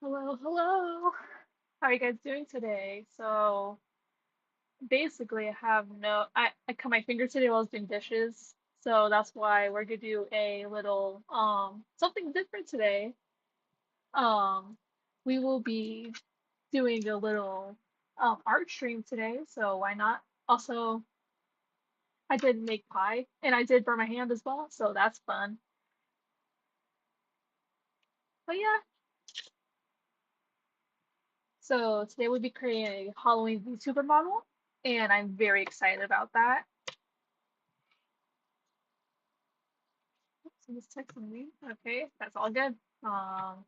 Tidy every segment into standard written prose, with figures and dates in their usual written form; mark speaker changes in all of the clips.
Speaker 1: Hello, hello. How are you guys doing today? So basically, I have no. I cut my finger today while I was doing dishes, so that's why we're gonna do a little something different today. Um, we will be doing a little art stream today, so why not? Also, I did make pie and I did burn my hand as well, so that's fun. But yeah, so today we'll be creating a Halloween VTuber model, and I'm very excited about that. Someone's texting me. Okay, that's all good. Let's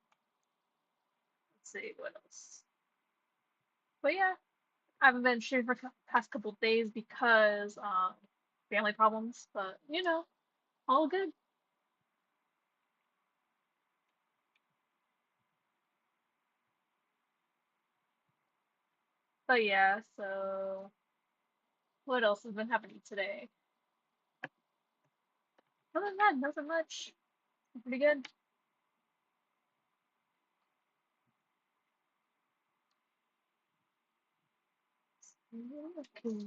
Speaker 1: see what else. But yeah, I haven't been streaming for the past couple of days because family problems. But all good. But yeah, so what else has been happening today? Other than that, nothing much. Pretty good. Okay.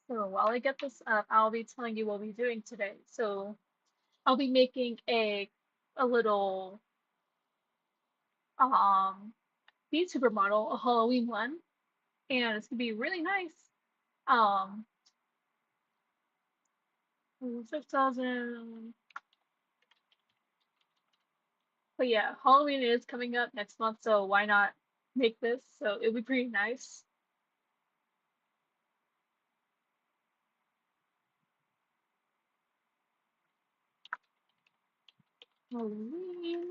Speaker 1: So while I get this up, I'll be telling you what we're doing today. So I'll be making a little um VTuber model, a Halloween one, and it's gonna be really nice. Um, 6,000. But yeah, Halloween is coming up next month, so why not make this? So it'll be pretty nice. Halloween.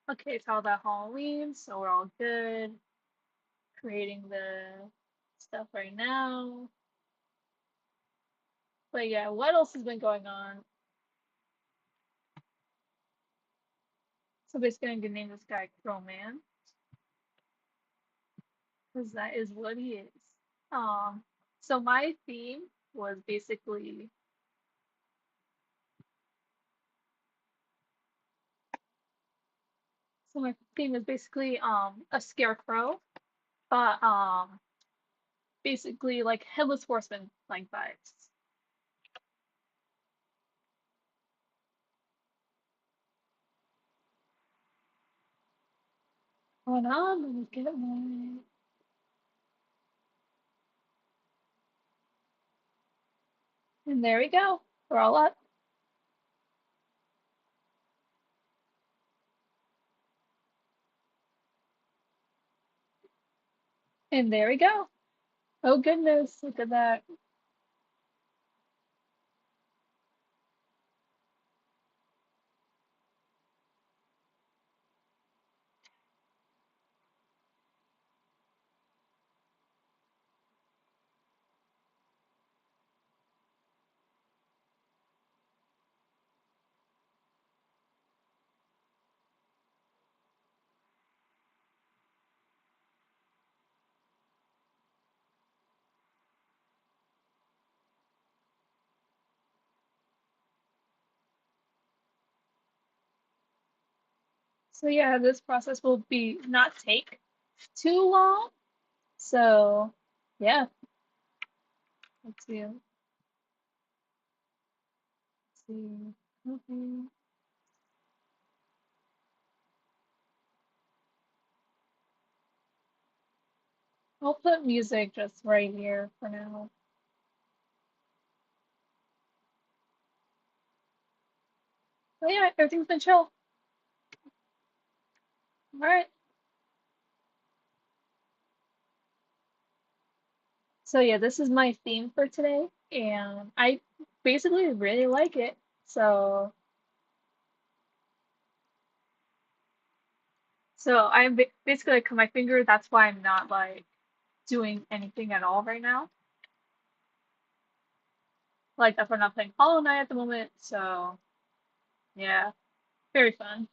Speaker 1: Okay, it's all about Halloween, so we're all good. Creating the stuff right now. But yeah, what else has been going on? So basically, I'm gonna name this guy Crowman, because that is what he is. Um, so my theme was basically my theme is basically a scarecrow, but basically like headless horseman like vibes. Hold on, let me get my. And there we go. We're all up. And there we go. Oh goodness, look at that. So yeah, this process will be not take too long. So yeah, let's see. Let's see. Okay. I'll put music just right here for now. But yeah, everything's been chill. All right. So yeah, this is my theme for today, and I basically really like it. So basically like cut my finger. That's why I'm not like doing anything at all right now. Like that's why I'm not playing Hollow Knight at the moment. So yeah, very fun.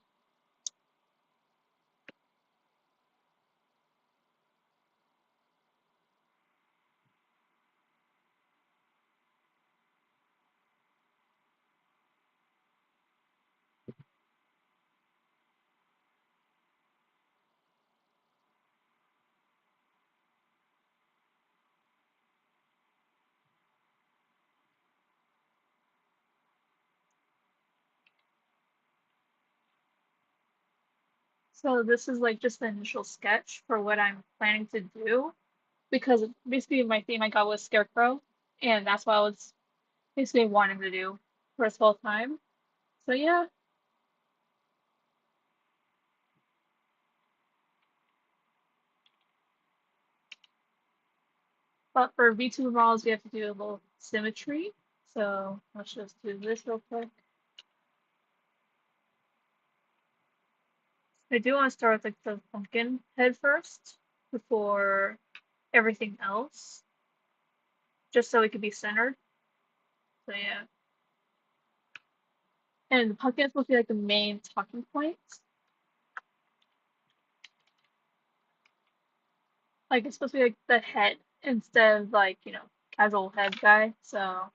Speaker 1: So this is like just the initial sketch for what I'm planning to do because basically my theme I got was Scarecrow, and that's what I was basically wanting to do for this whole time. So yeah, but for VTuber models, we have to do a little symmetry. So let's just do this real quick. I do want to start with like the pumpkin head first before everything else, just so it could be centered. So yeah, and the pumpkin is supposed to be like the main talking point. Like it's supposed to be like the head instead of like, casual head guy. So,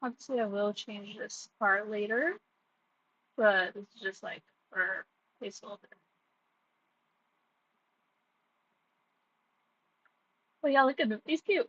Speaker 1: obviously I will change this part later, but this is just like for placeholder. But yeah, look at him. He's cute.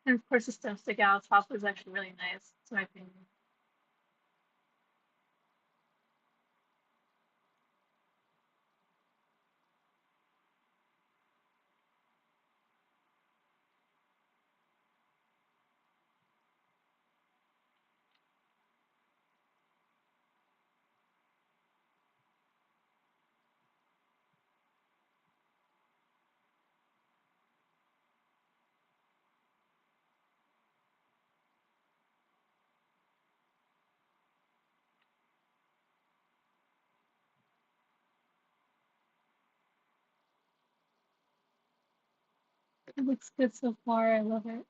Speaker 1: And of course the stem stick out top is actually really nice, in my opinion. It looks good so far. I love it.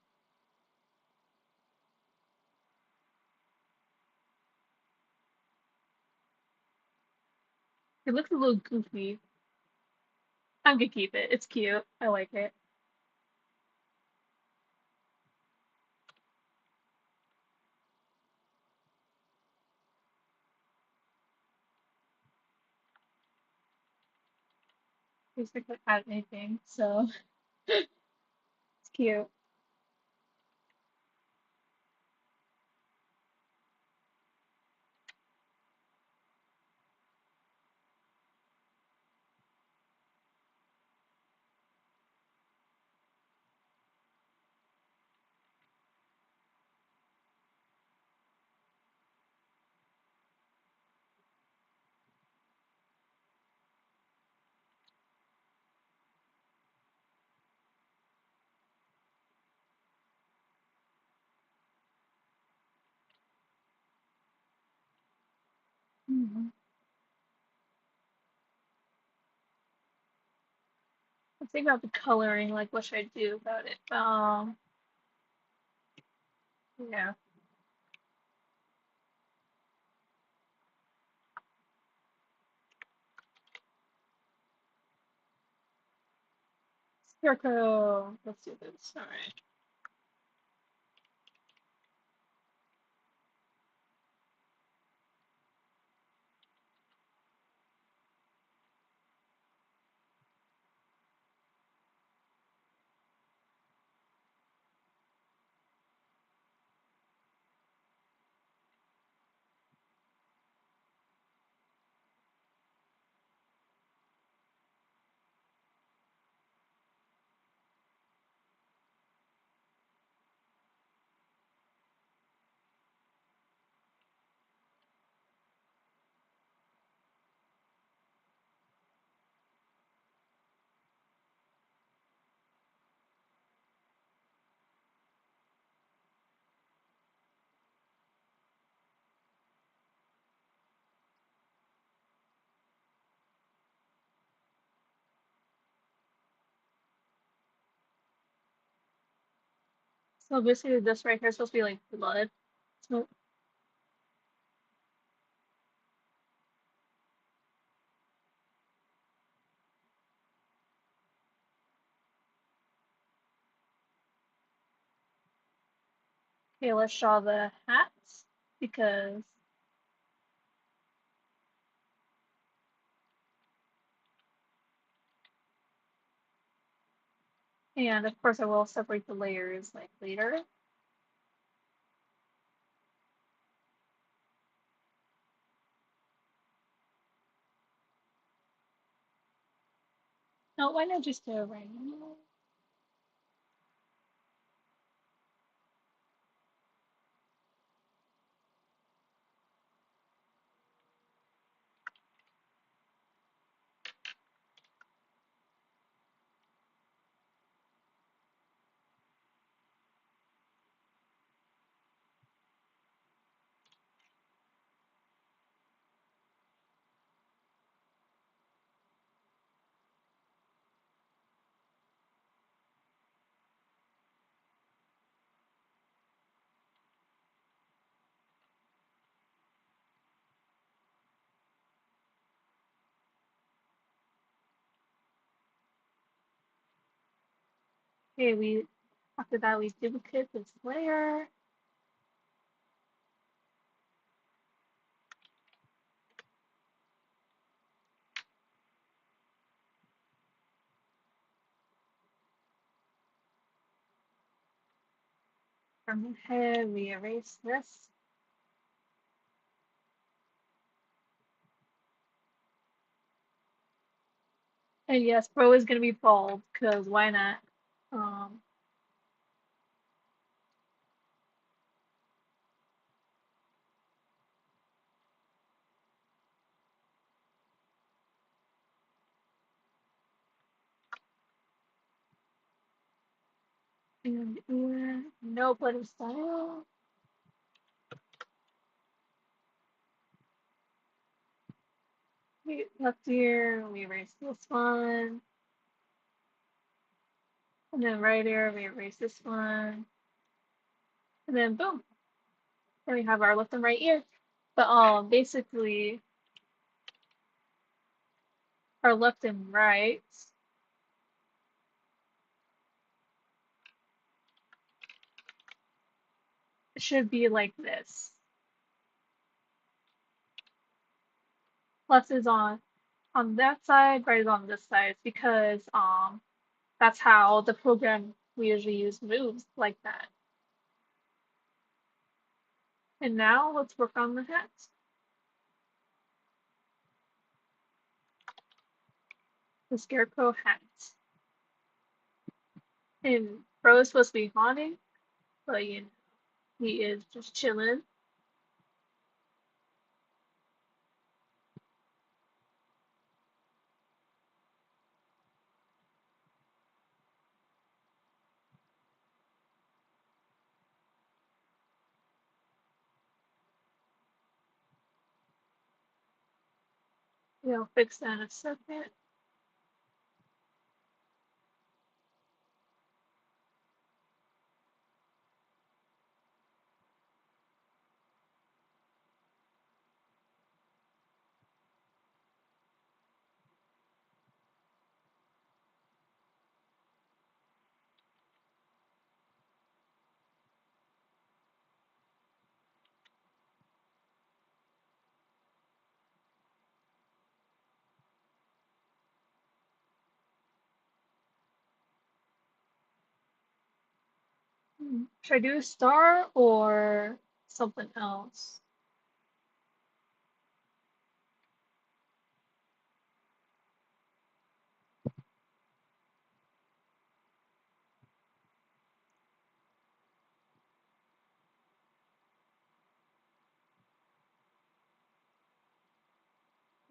Speaker 1: It looks a little goofy. I'm gonna keep it. It's cute. I like it. It's like add anything, so it's cute. Mhm. Let's think about the coloring, like what should I do about it? Yeah. Scarecrow. Let's do this. All right. So basically, this right here is supposed to be like blood. So okay, let's draw the hats because, and of course, I will separate the layers like later. No, why not just do a random? Okay, we after that we duplicate this layer. From the head, we erase this. And yes, Bro is gonna be bald, because why not? Um, and no bloody style. We left here, we erase this one. And then right here, we erase this one. And then boom. Then we have our left and right ear. But basically our left and right should be like this. Left is on that side, right is on this side. It's because that's how the program we usually use moves like that. And now let's work on the hats. The scarecrow hats. And Bro is supposed to be haunting, but you know, he is just chilling. I'll fix that in a second. Should I do a star or something else?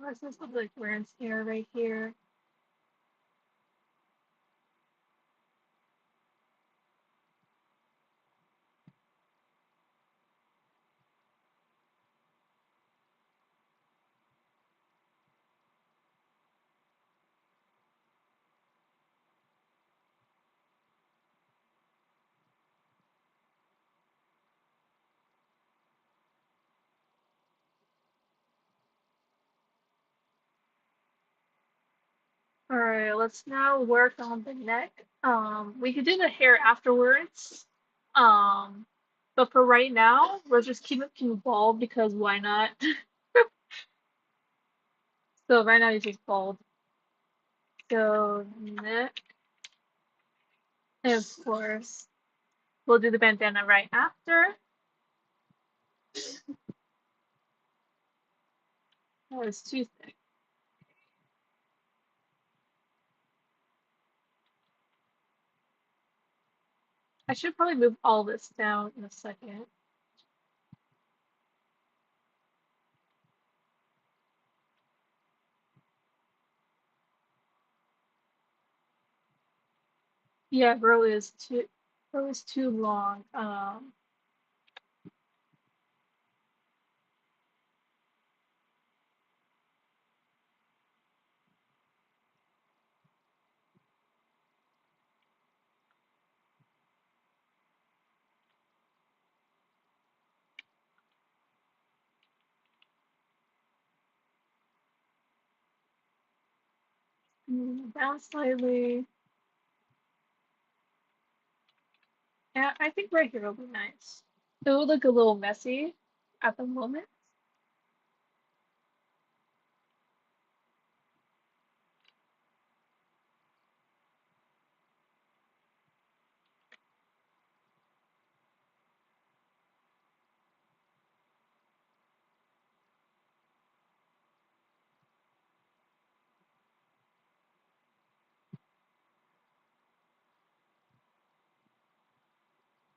Speaker 1: Or is this look like wearing hair right here? All right, let's now work on the neck. We could do the hair afterwards. Um, but for right now, we'll just keep it bald because why not? So right now he's just bald. So neck, and of course, we'll do the bandana right after. Oh, it's too thick. I should probably move all this down in a second. Yeah, bro is too long. Down slightly. Yeah, I think right here will be nice. It will look a little messy at the moment.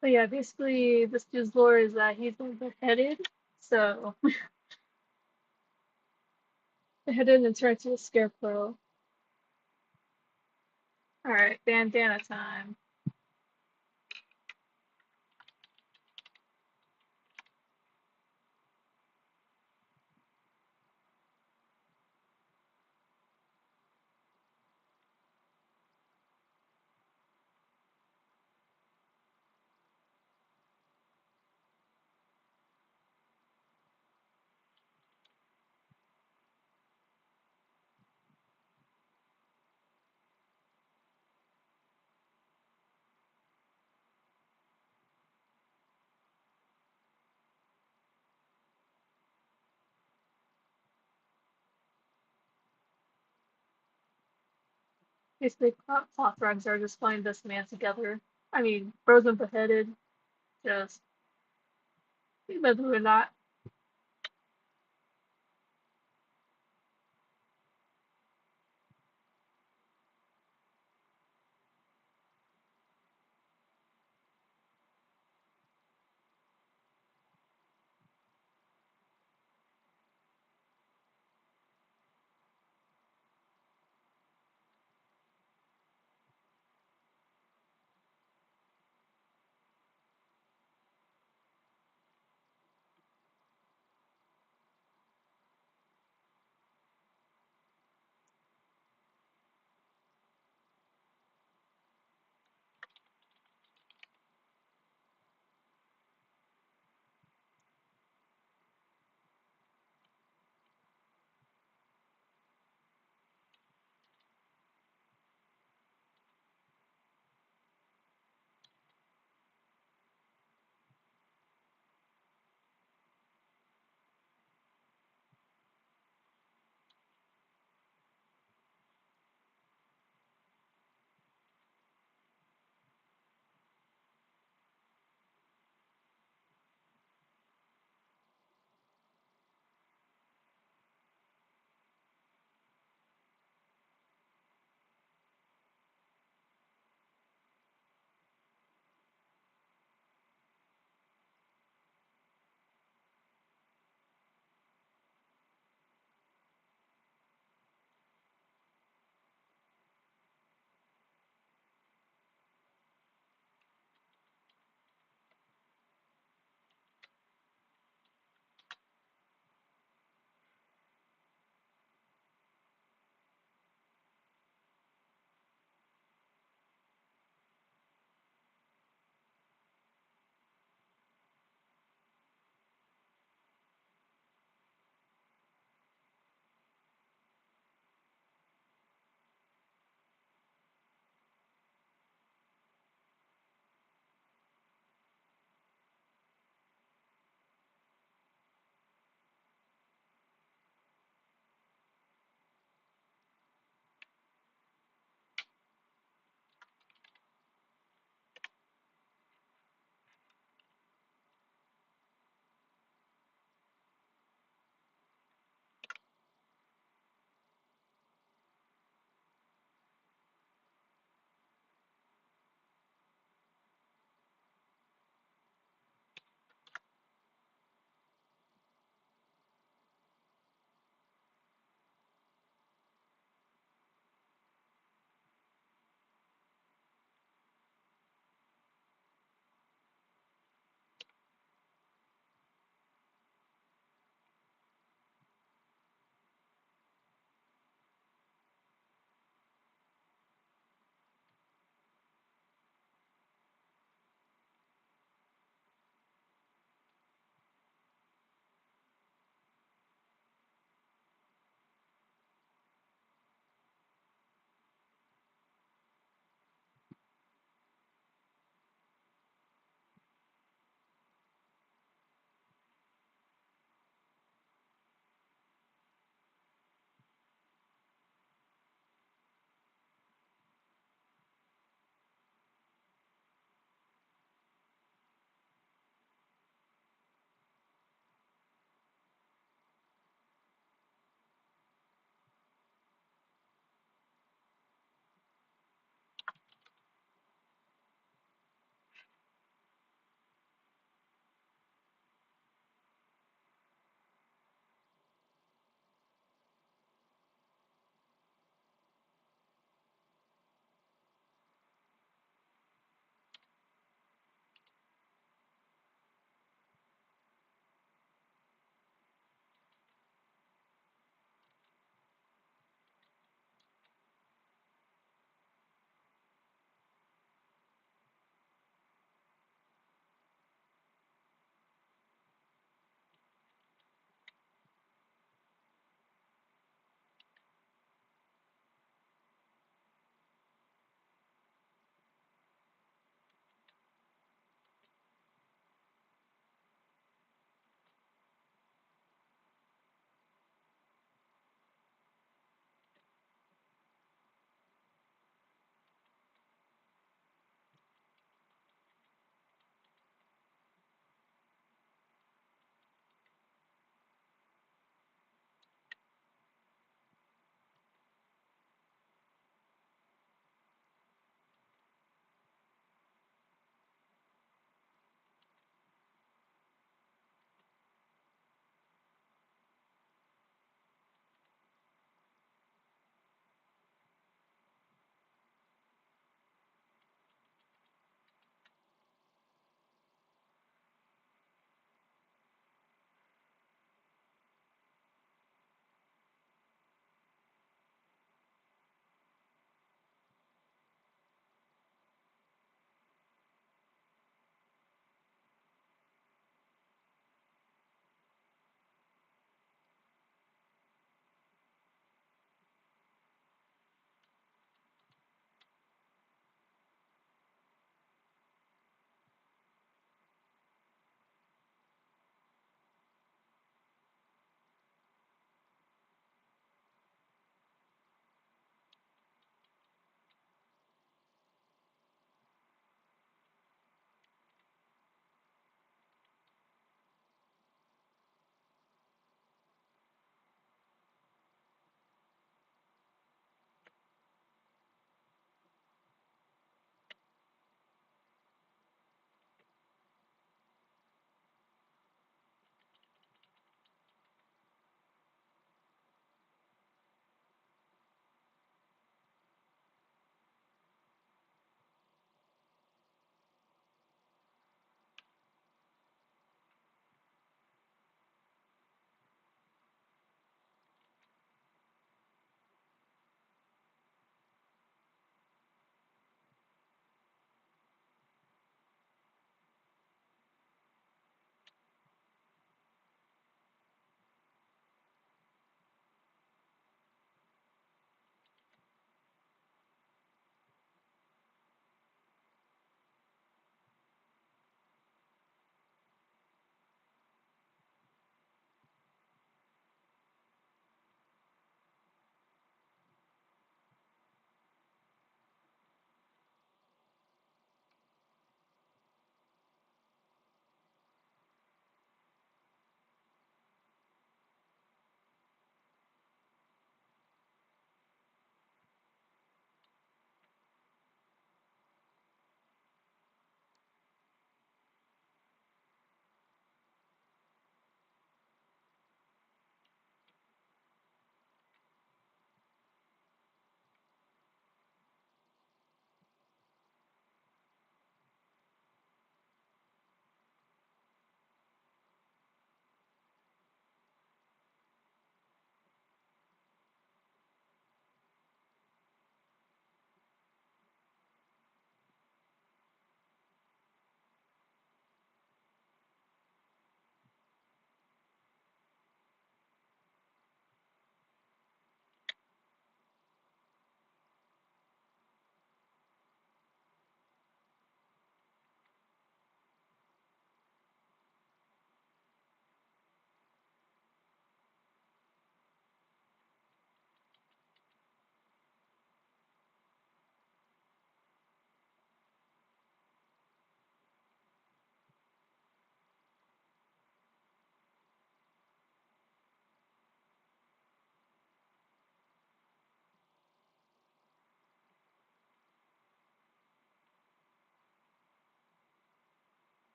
Speaker 1: But yeah, basically this dude's lore is that he's been beheaded. So beheaded and turned into a scarecrow. Alright, bandana time. Basically, cloth rugs are just putting this man together. I mean, frozen beheaded. Just think about doing that.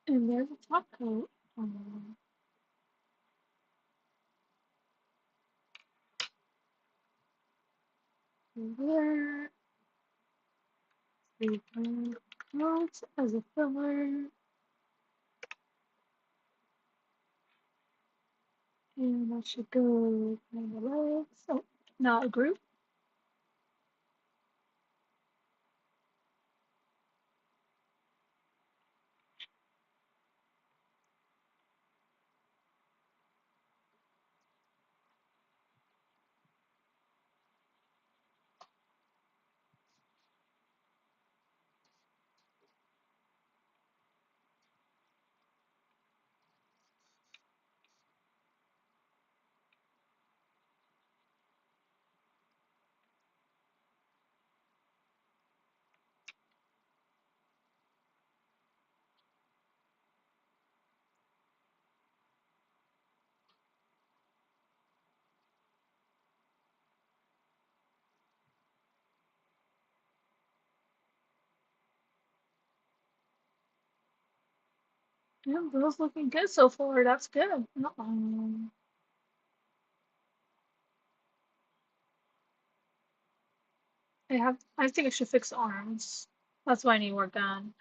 Speaker 1: And there's a top coat. There. We can notes as a filler. And that should go on the legs. Oh, not a group. Yeah, those looking good so far. That's good. I think I should fix arms. That's why I need work done.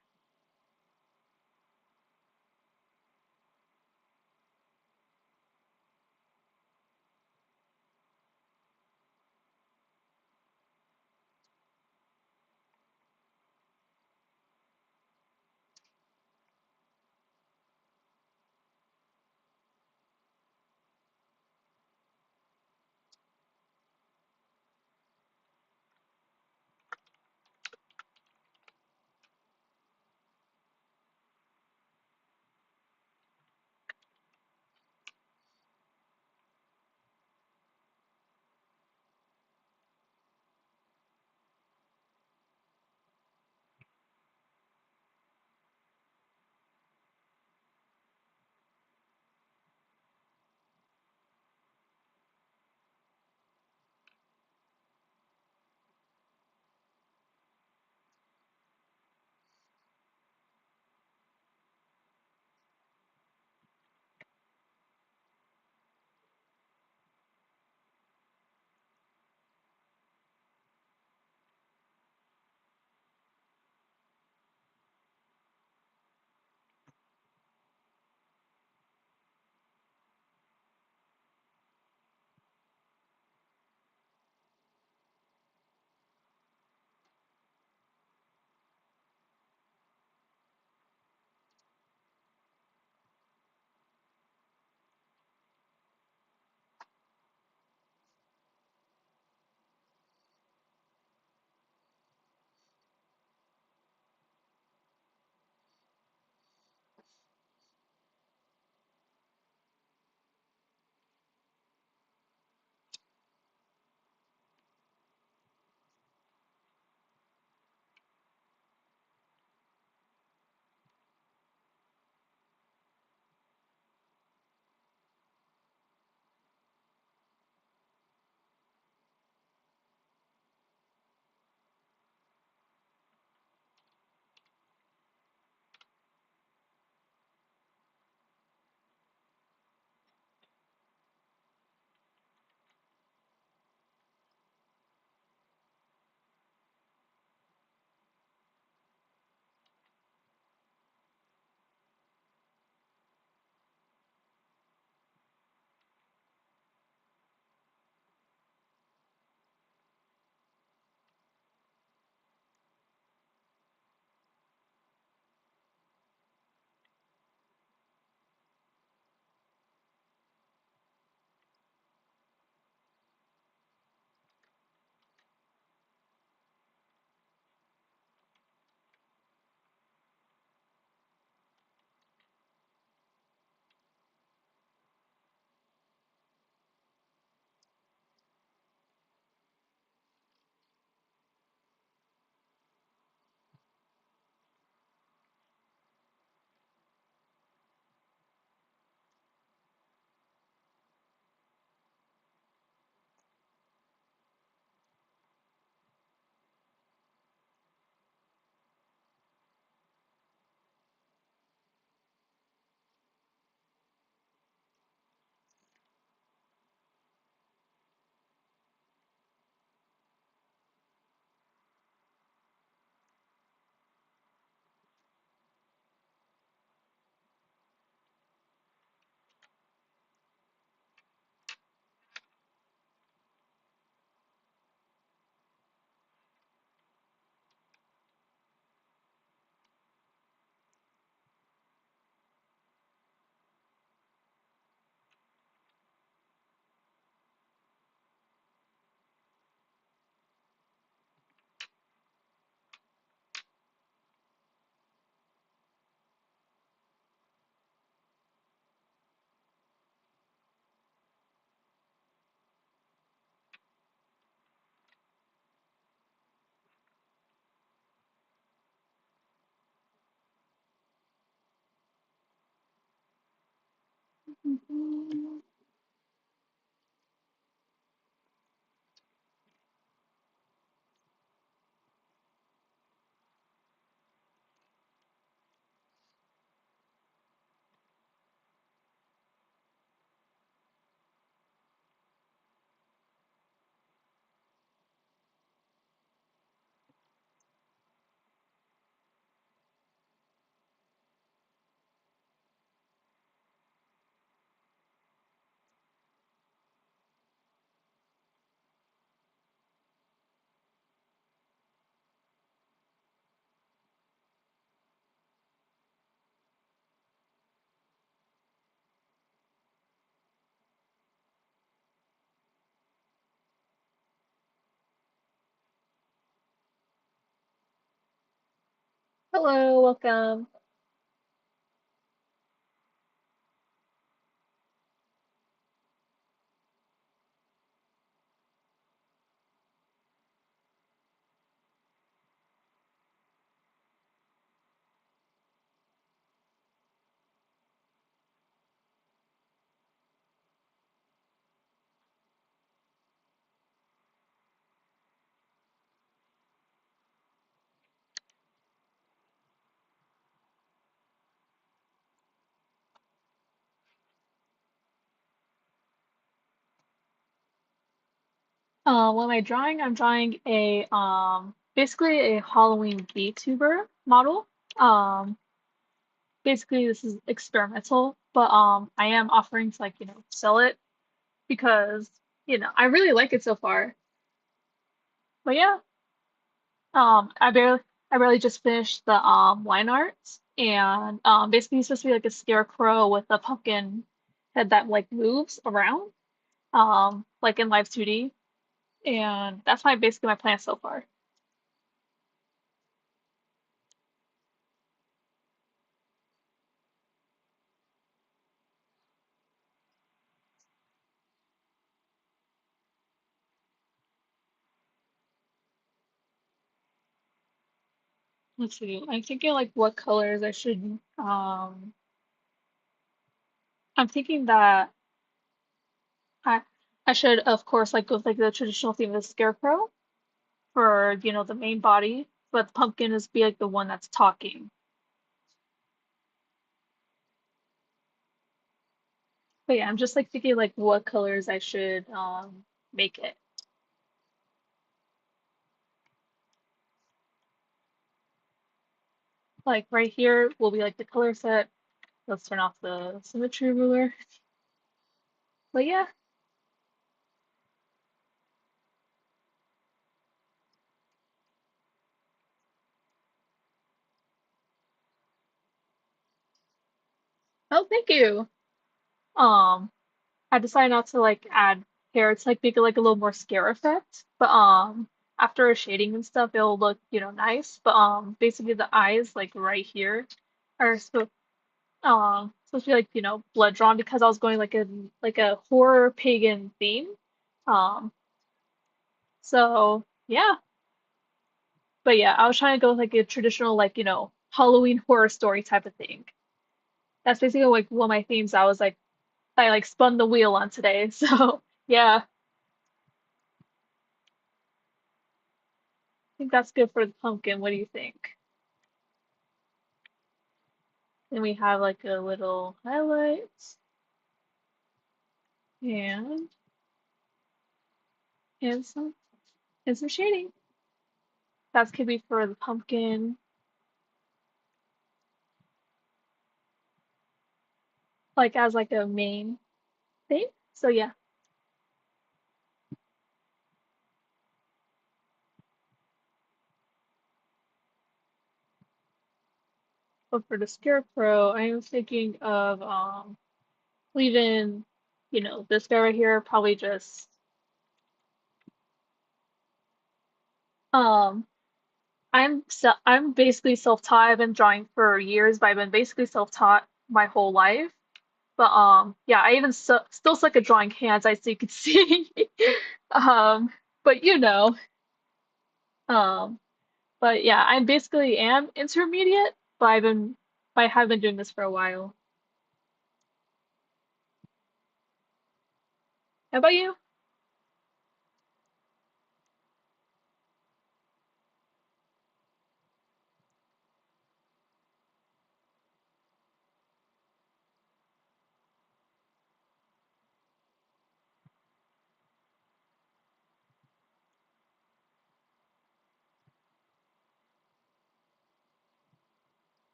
Speaker 1: Mhm. Hello, welcome. What am I drawing? I'm drawing a basically a Halloween VTuber model. Um, Basically this is experimental, but I am offering to like, sell it because, I really like it so far. But yeah, I barely just finished the line art and basically it's supposed to be like a scarecrow with a pumpkin head that like moves around like in live 2D, and that's my basically my plan so far. Let's see. I'm thinking like what colors I should I'm thinking that I I should of course like go with like the traditional theme of the scarecrow for, the main body, but the pumpkin is be like the one that's talking. But yeah, I'm just like thinking like what colors I should make it. Like right here will be like the color set. Let's turn off the symmetry ruler. But yeah, oh thank you. Um I decided not to like add hair to like make it like a little more scare effect. But after shading and stuff it'll look, nice. But basically the eyes like right here are supposed to be like, blood drawn because I was going like a horror pagan theme. Um so yeah. But yeah, I was trying to go with like a traditional like, Halloween horror story type of thing. That's basically like one of my themes I like spun the wheel on today. So yeah, I think that's good for the pumpkin. What do you think? Then we have like a little highlights and and some and some shading. That's could be for the pumpkin, like as like a main thing. So yeah, but for the scarecrow, I am thinking of leaving, this guy right here, probably just um I'm basically self-taught. I've been drawing for years, but I've been basically self-taught my whole life. But yeah, I even still suck at drawing hands, as you can see. Um, but um, but yeah, I basically am intermediate, but I have been doing this for a while. How about you?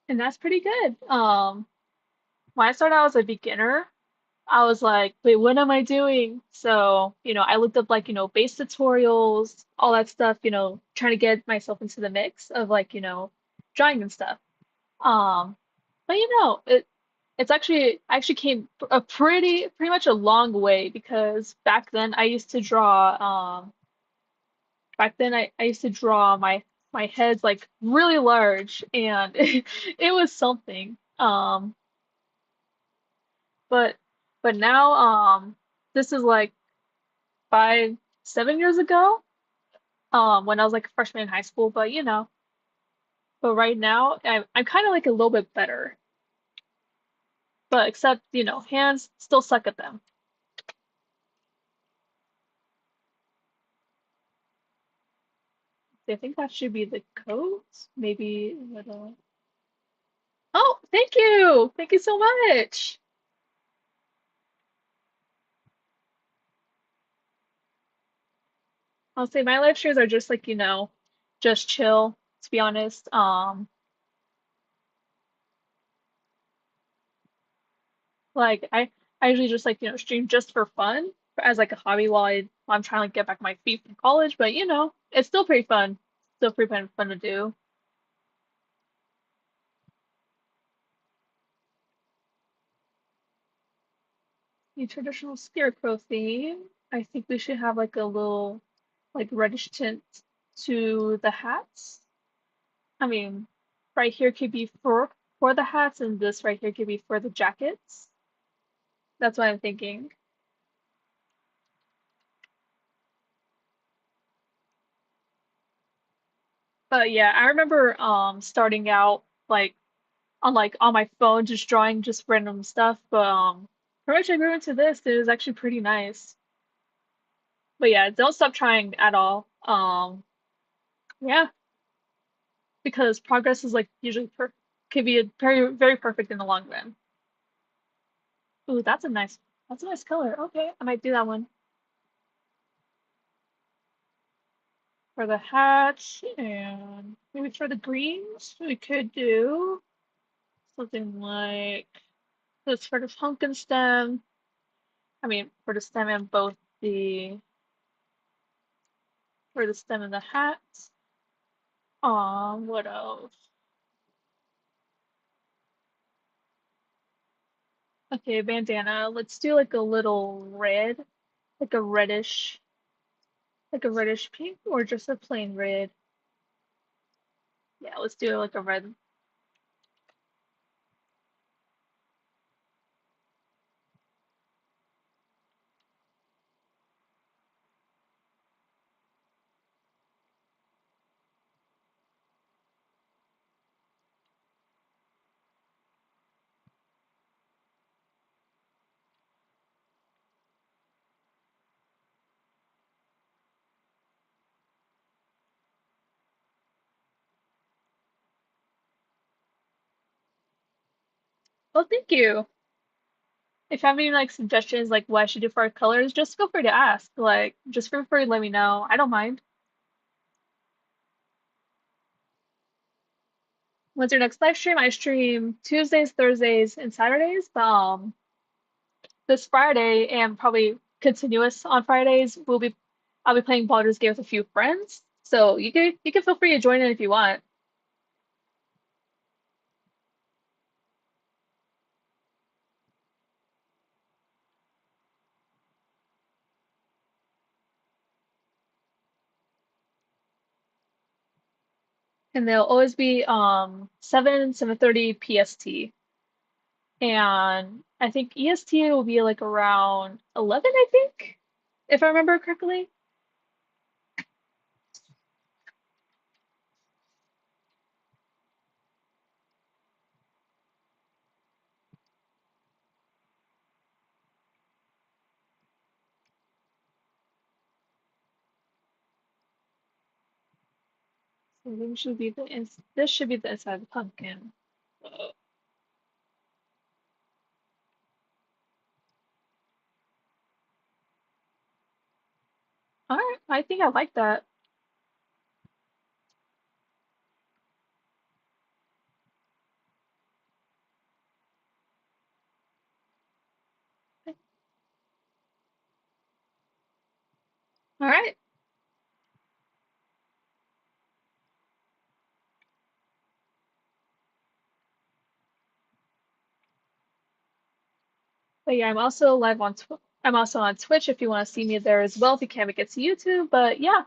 Speaker 1: And that's pretty good. When I started out as a beginner, I was like, wait, what am I doing? So, I looked up like, base tutorials, all that stuff, trying to get myself into the mix of like, drawing and stuff. Um, but it's actually I actually came a pretty much a long way because back then I used to draw my heads like really large and it was something. But now this is like 7 years ago, when I was like a freshman in high school, but right now I'm kind of like a little bit better. But except, hands still suck at them. I think that should be the codes. Maybe a little. Oh, thank you. Thank you so much. I'll say my live streams are just like, just chill, to be honest. Like I usually just like, stream just for fun as like a hobby while I'm trying to get back my feet from college, but it's still pretty fun. Still pretty fun to do. The traditional scarecrow theme. I think we should have like a little like reddish tint to the hats. I mean, right here could be for the hats, and this right here could be for the jackets. That's what I'm thinking. But yeah, I remember starting out on my phone just drawing just random stuff, but pretty much I grew into this. It was actually pretty nice. But yeah, don't stop trying at all. Yeah, because progress is like usually could be a very perfect in the long run. Ooh, that's a nice color. Okay, I might do that one for the hat, and maybe for the greens we could do something like this for the pumpkin stem. I mean, for the stem and both the for the stem and the hat. What else? Okay, bandana. Let's do like a little red, like a reddish, like a reddish pink, or just a plain red. Yeah, let's do like a red. Oh, thank you. If you have any like suggestions, like what I should do for our colors, just feel free to ask. Like, just feel free to let me know. I don't mind. When's your next live stream? I stream Tuesdays, Thursdays, and Saturdays. This Friday and probably continuous on Fridays, I'll be playing Baldur's Gate with a few friends. So you can feel free to join in if you want. And they'll always be 7:30 PST. And I think EST will be like around 11, I think, if I remember correctly. I think should be the ins this should be the inside of the pumpkin. All right, I think I like that. All right. But yeah, I'm also on Twitch if you want to see me there as well if you can't make it to YouTube. But yeah,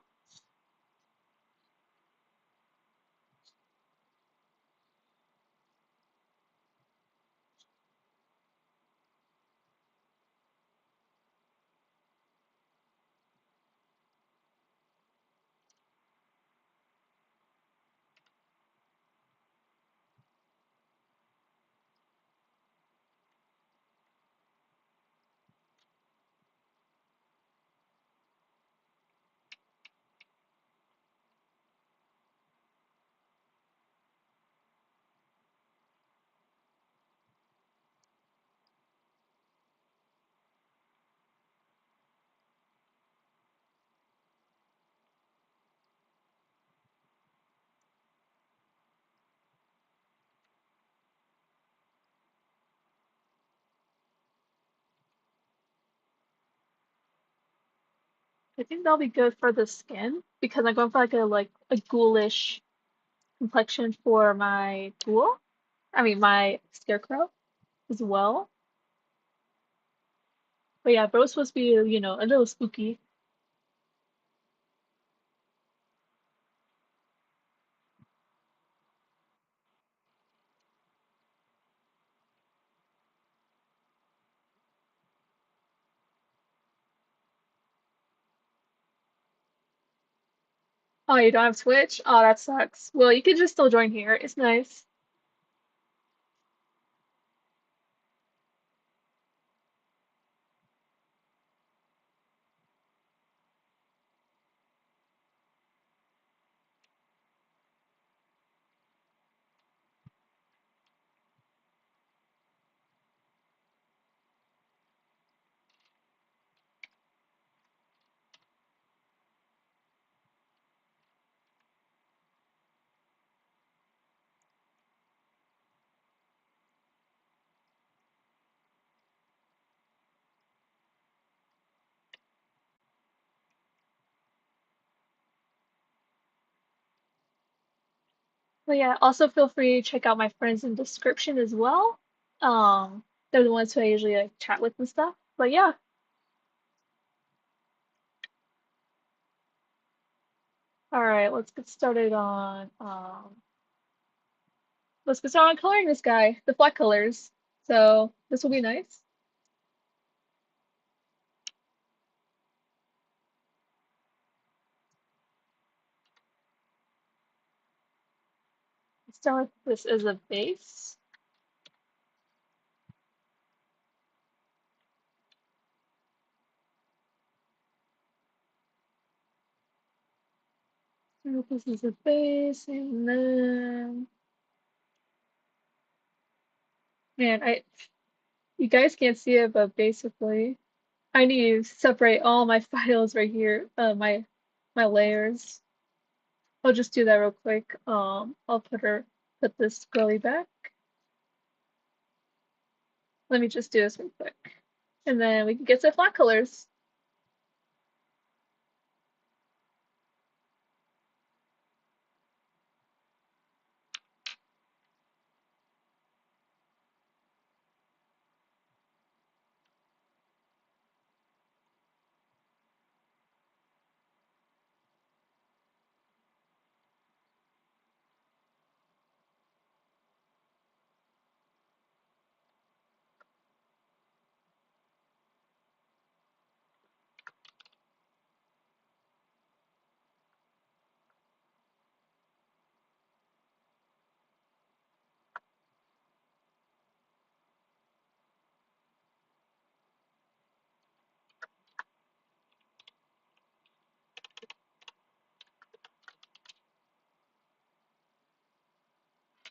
Speaker 1: I think that'll be good for the skin because I'm going for like a ghoulish complexion for my ghoul. I mean my scarecrow as well. But yeah, bro's supposed to be, a little spooky. Oh, you don't have Twitch? Oh, that sucks. Well, you can just still join here. It's nice. But yeah, also feel free to check out my friends in the description as well. Um, they're the ones who I usually like chat with and stuff. But yeah, all right, let's get started on coloring this guy, the flat colors. So this will be nice. Let's start with this as a base. So this is a base, and then man, I you guys can't see it, but basically, I need to separate all my files right here. My layers. I'll just do that real quick. I'll put this girly back. Let me just do this real quick. And then we can get to flat colors.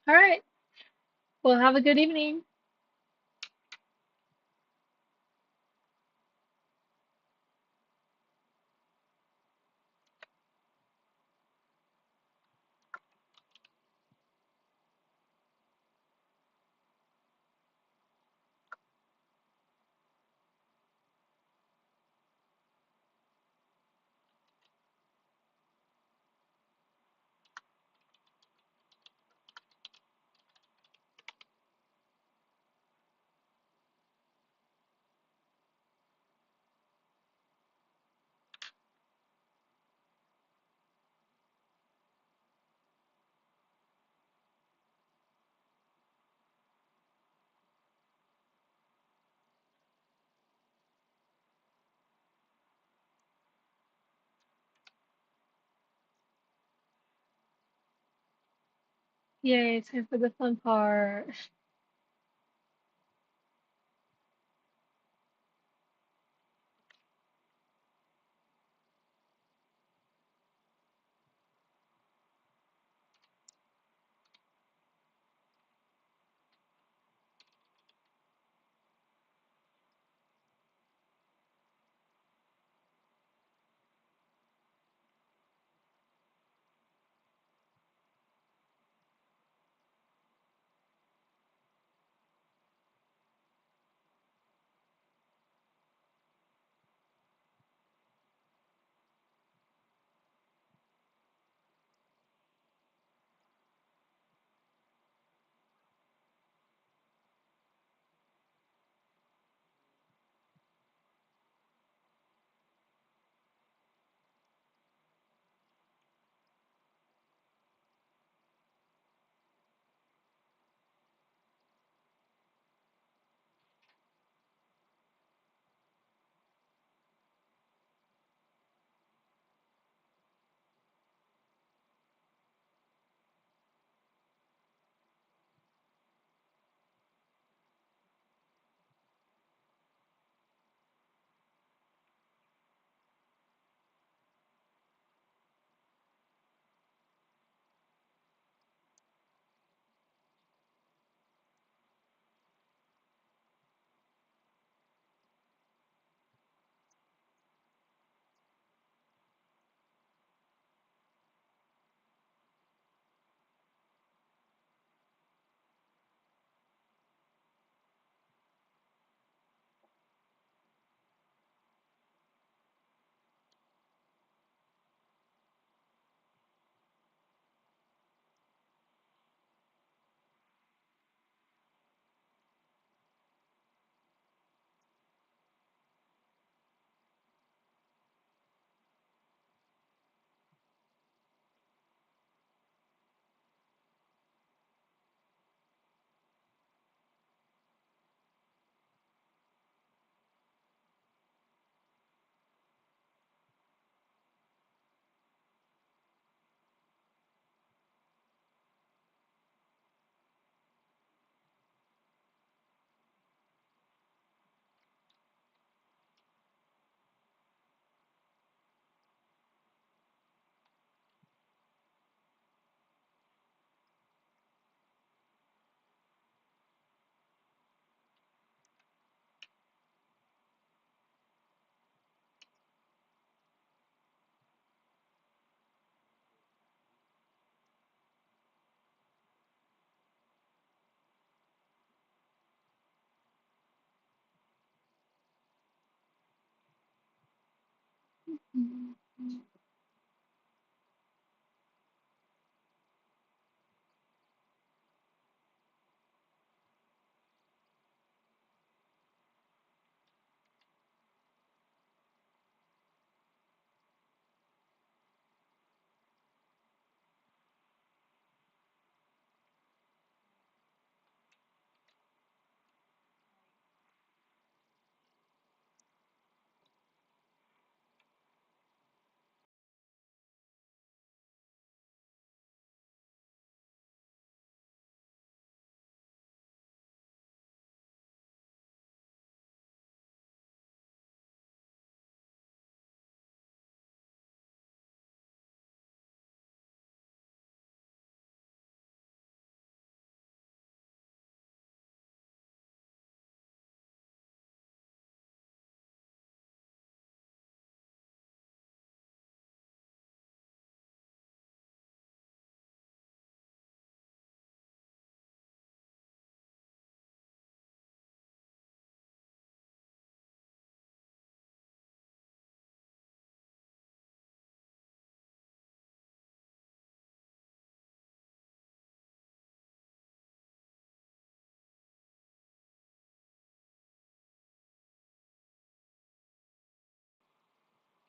Speaker 1: All right. Well, have a good evening. Yay, time for the fun part.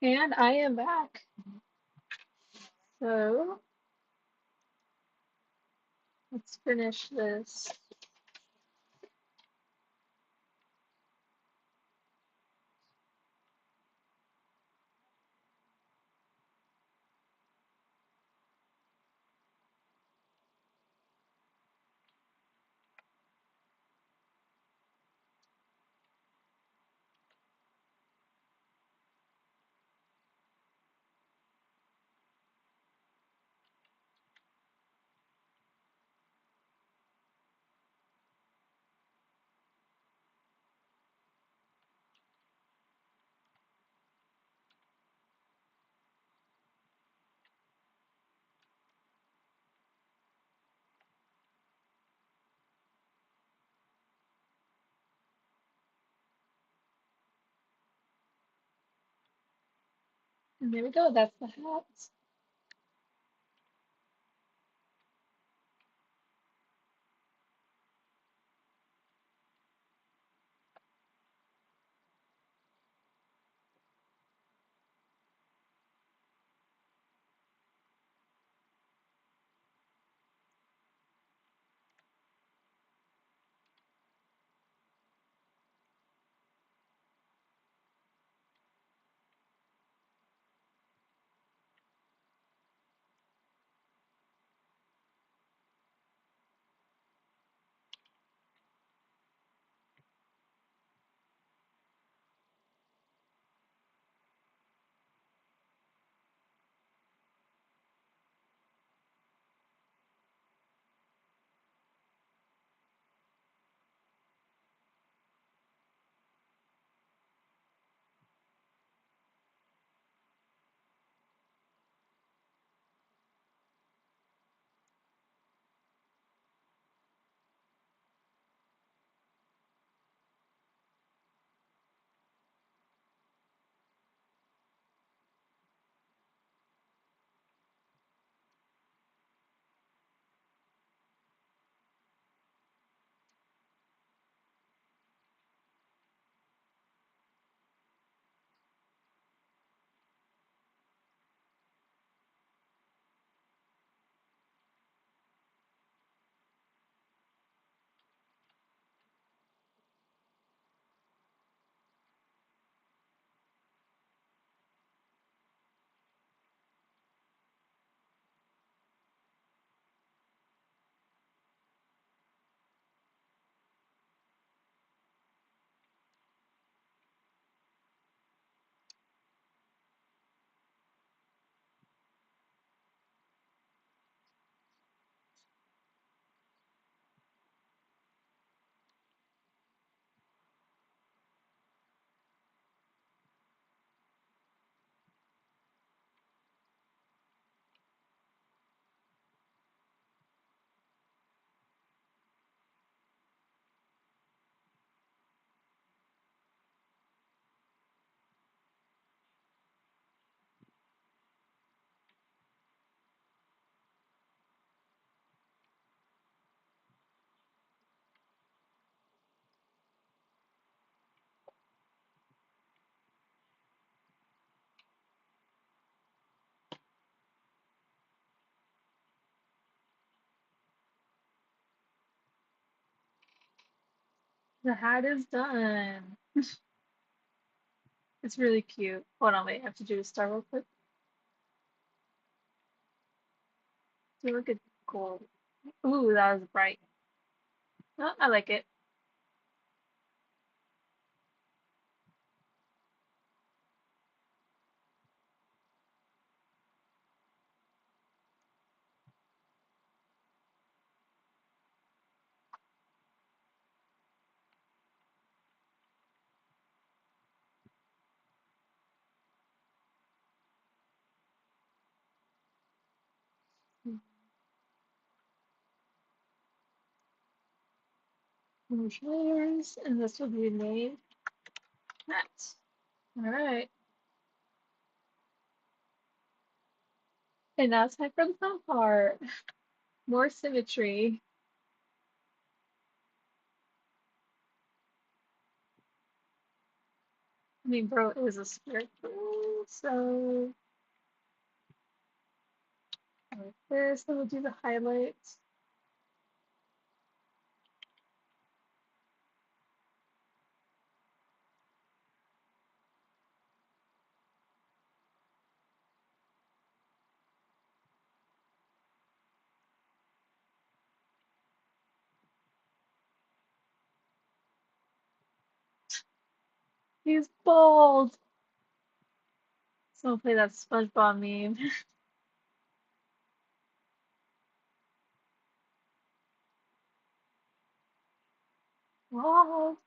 Speaker 1: And I am back. So let's finish this. And there we go. That's the hats. The hat is done. It's really cute. Hold on, wait, I have to do a star real quick. Do look at gold. Ooh, that was bright. Oh, I like it. More layers, and this will be made hats. All right. And now it's time for the fun part. More symmetry. I mean, bro is a spirit girl, so like this, then we'll do the highlights. He's bald. So play that SpongeBob meme. Wow.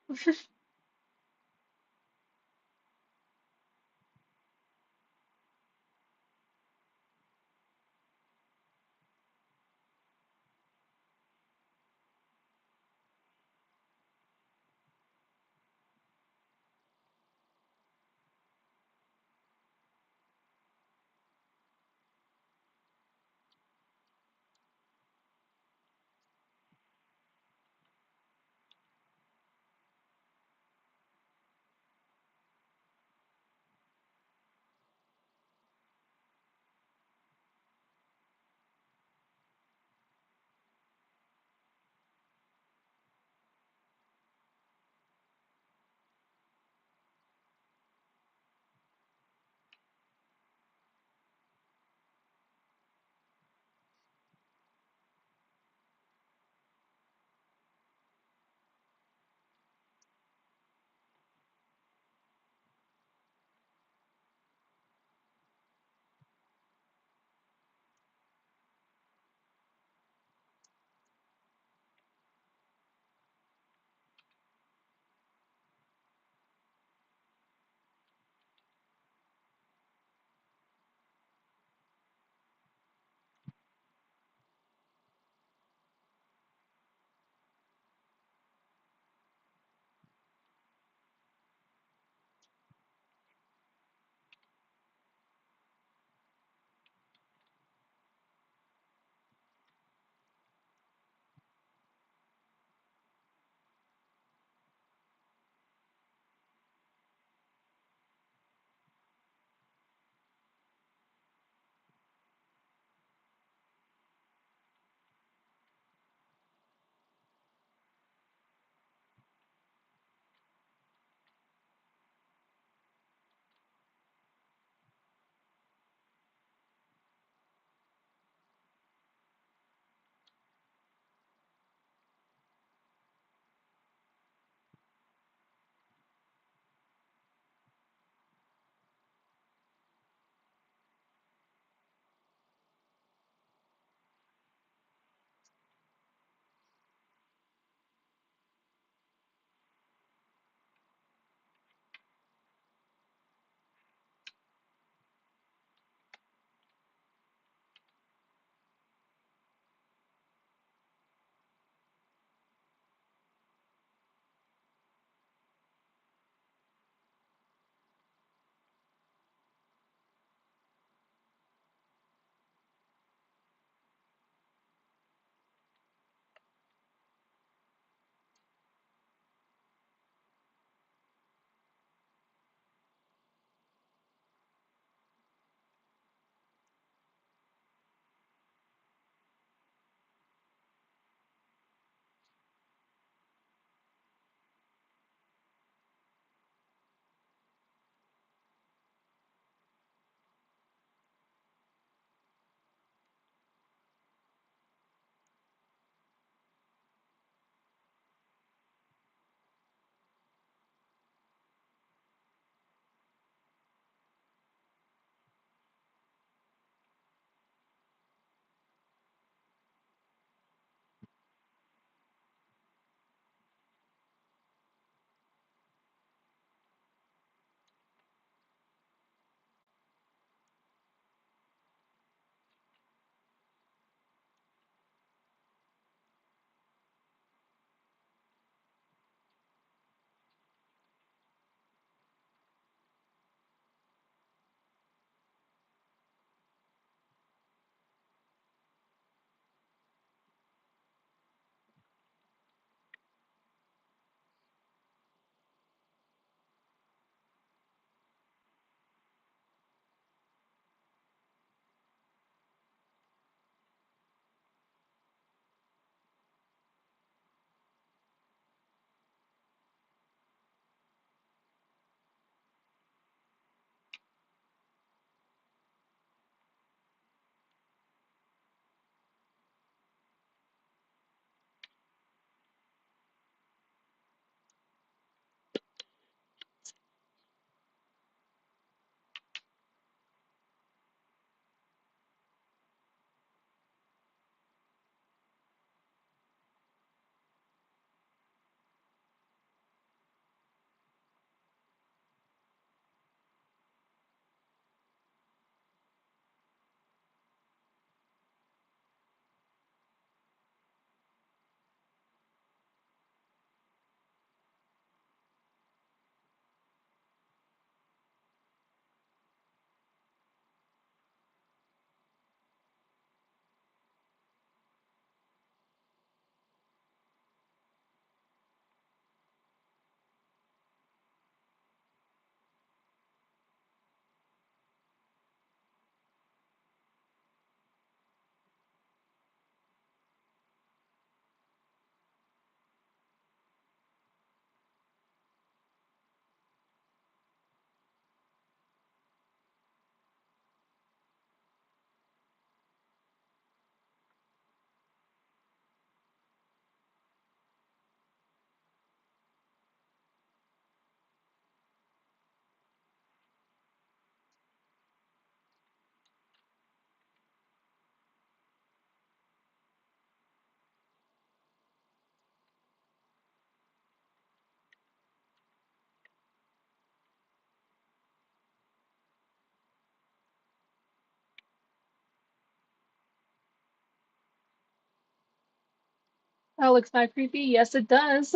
Speaker 1: That looks not creepy. Yes, it does.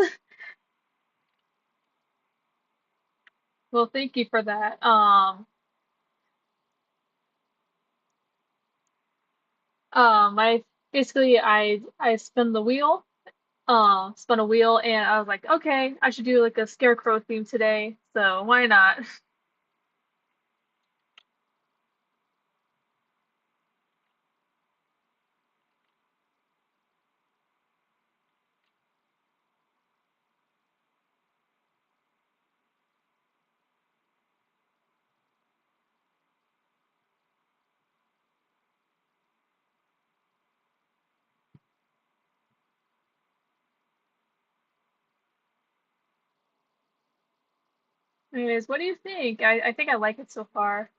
Speaker 1: Well, thank you for that. I basically I spun the wheel, spun a wheel, and I was like, okay, I should do like a scarecrow theme today, so why not? Anyways, what do you think? I think I like it so far.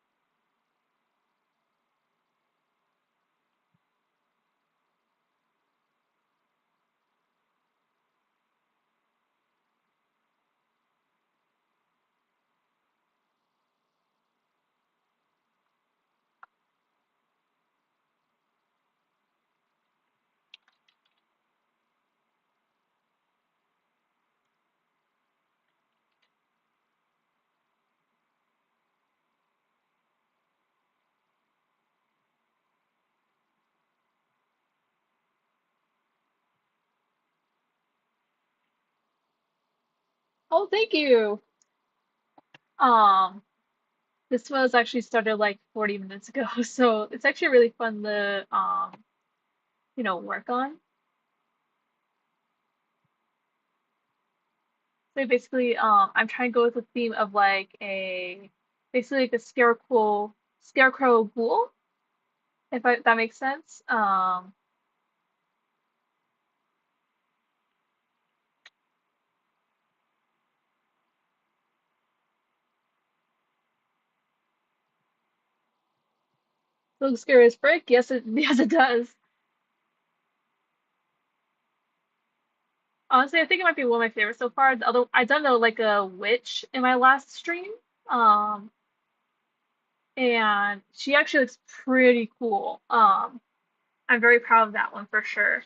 Speaker 1: Oh, thank you. Um, this was actually started like 40 minutes ago, so it's actually really fun to work on. So basically, I'm trying to go with the theme of like a basically like a scarecrow ghoul, if that makes sense. Looks scary as frick. Yes, it yes it does. Honestly, I think it might be one of my favorites so far. Although I done like a witch in my last stream, um, and she actually looks pretty cool. I'm very proud of that one for sure.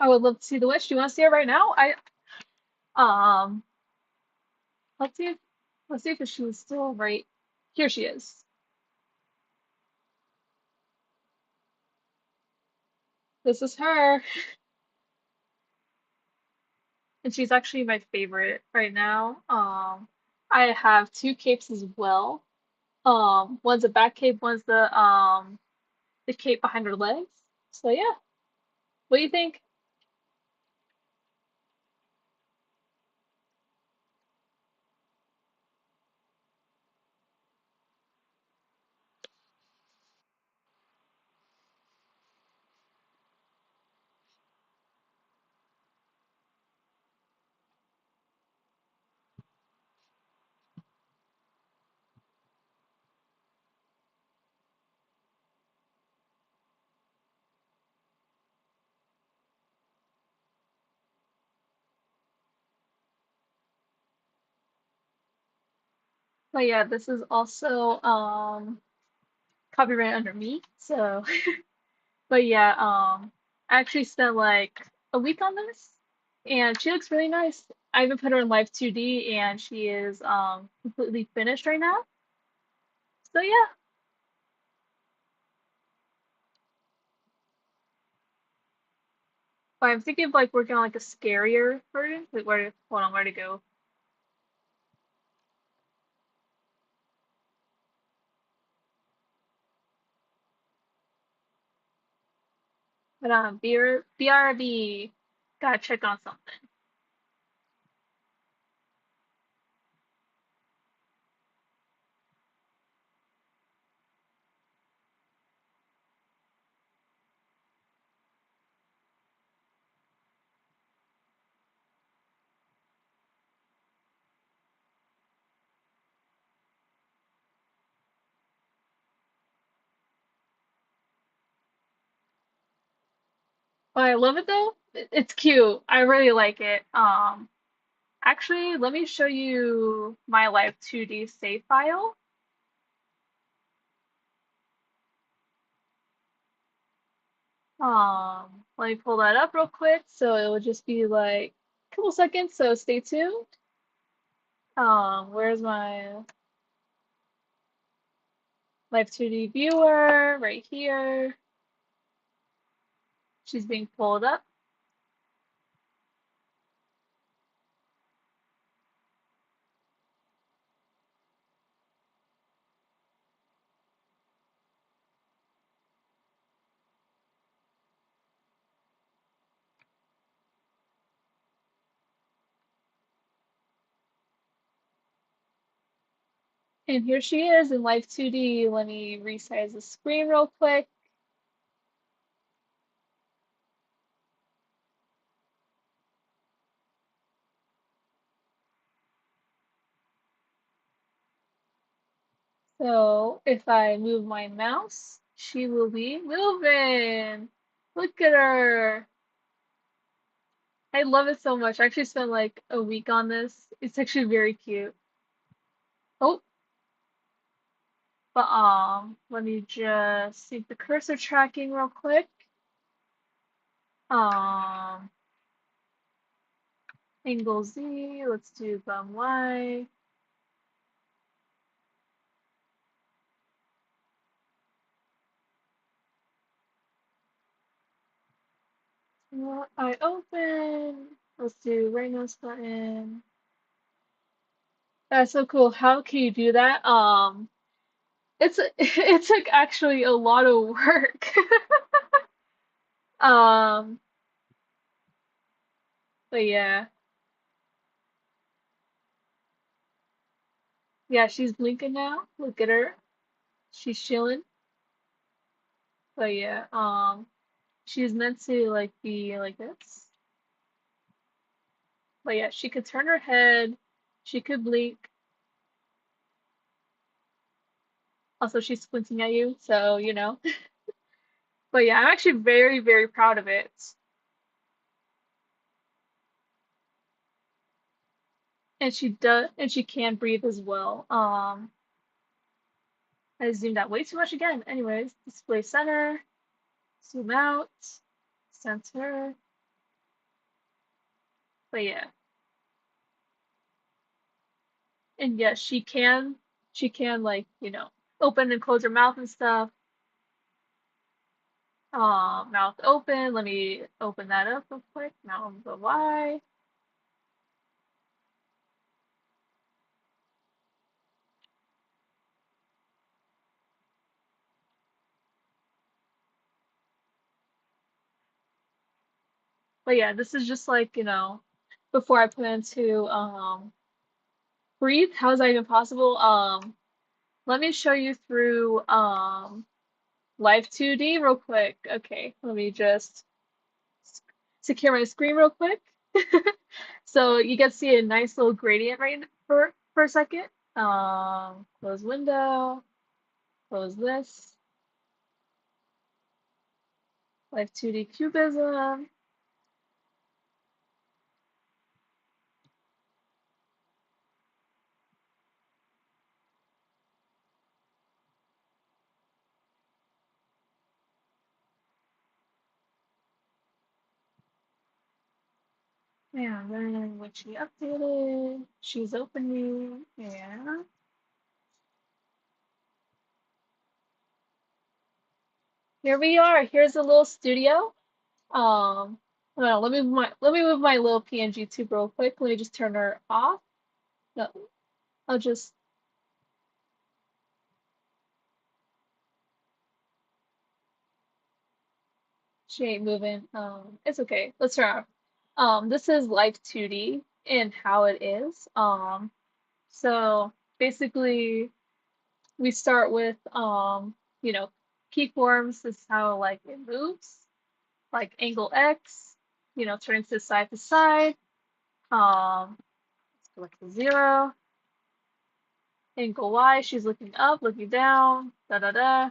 Speaker 1: I would love to see the witch. Do you want to see her right now? Um, let's see if she's still right. Here she is. This is her. And she's actually my favorite right now. I have two capes as well. One's a back cape, one's the cape behind her legs. So yeah, what do you think? But yeah, this is also copyright under me. So, but yeah, I actually spent like a week on this, and she looks really nice. I even put her in Live 2D, and she is completely finished right now. So yeah, but I'm thinking of like working on like a scarier version. Wait, hold on, where to go? But BRB, gotta check on something. Oh, I love it though. It's cute. I really like it. Actually, let me show you my Live 2D save file. Let me pull that up real quick. So it will just be like a couple seconds, so stay tuned. Where's my Live 2D viewer? Right here. She's being pulled up. And here she is in Live 2D. Let me resize the screen real quick. So if I move my mouse, she will be moving. Look at her. I love it so much. I actually spent like a week on this. It's actually very cute. Oh, but let me just sync the cursor tracking real quick. Um, Angle Z, let's do bum Y. I open. Let's do right mouse button. That's so cool. How can you do that? It's it's like actually a lot of work. Um, but yeah. Yeah, she's blinking now. Look at her. She's chilling. But yeah, she's meant to like be like this. But yeah, she could turn her head. She could blink. Also, she's squinting at you, so you know. But yeah, I'm actually very, very proud of it. And she can breathe as well. I zoomed out way too much again. Anyways, display center, zoom out, center. But yeah, and yes, she can like, open and close her mouth and stuff. Mouth open. Let me open that up real quick. Mouth the Y. But yeah, this is just like, before I put into breathe. How is that even possible? Let me show you through Live 2D real quick. Okay, let me just secure my screen real quick. So you can see a nice little gradient right for a second. Close window, close this. Live 2D cubism. And then when she updated, she's opening. Yeah. Here we are. Here's a little studio. Hold on, let me move my little PNG tube real quick. Let me just turn her off. No, I'll just she ain't moving. It's okay. Let's turn her off. This is Life 2D and how it is. So basically we start with you know, keyforms. This is how like it moves, like angle X, turning to side to side. Let's go to 0. Angle Y, she's looking up, looking down, da da da.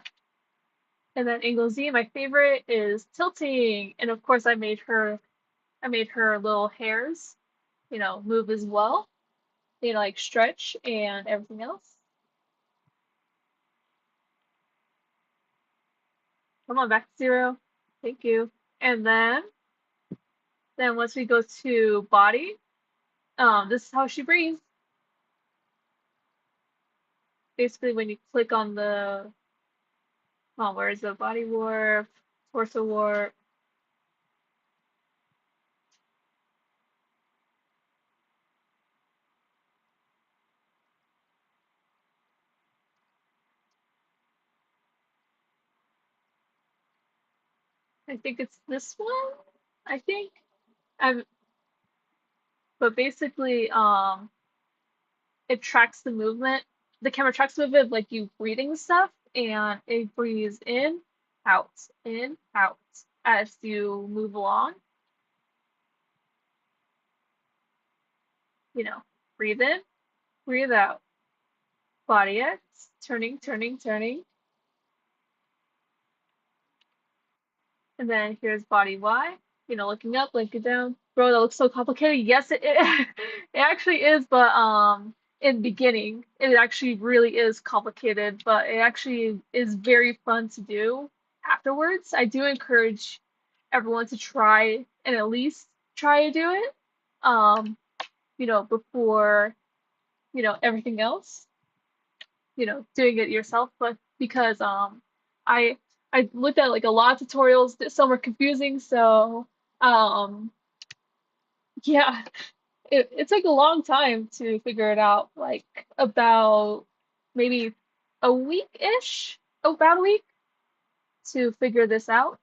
Speaker 1: And then Angle Z, my favorite is tilting. And of course I made her little hairs, move as well. Like stretch and everything else. Come on, back to zero. Thank you. And then once we go to body, this is how she breathes. Basically, when you click on the, oh, where is the body warp, torso warp? I think it's this one. I think. I'm, but basically, it tracks the movement. The camera tracks the movement of like you breathing stuff, and it breathes in, out as you move along. You know, breathe in, breathe out. Body X, turning, turning, turning. And then here's body Y, looking up, looking down. Bro, that looks so complicated. Yes, it actually is, but in the beginning, it actually really is complicated, but it actually is very fun to do afterwards. I do encourage everyone to try and at least try to do it, um, before, everything else, doing it yourself, but because I I looked at like a lot of tutorials that some were confusing, so um yeah, it's like a long time to figure it out, like about maybe a week-ish, about a week to figure this out.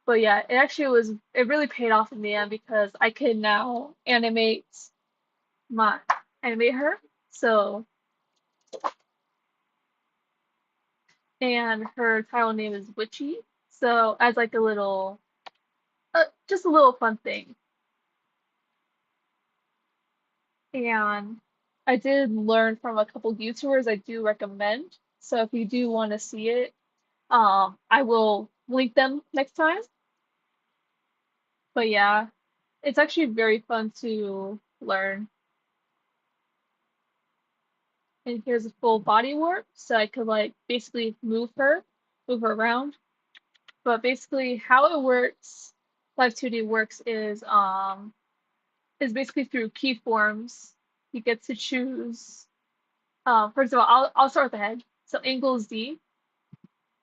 Speaker 1: But yeah, it really paid off in the end because I can now my animate her. So, and her title name is Witchy. So as like a little just a little fun thing. And I did learn from a couple YouTubers I do recommend. So if you do want to see it, I will link them next time. But yeah, it's actually very fun to learn. And here's a full body warp, so I could like basically move her around. But basically how it works, Live 2D works is basically through keyforms. You get to choose. First of all, I'll start with the head. So angle Z.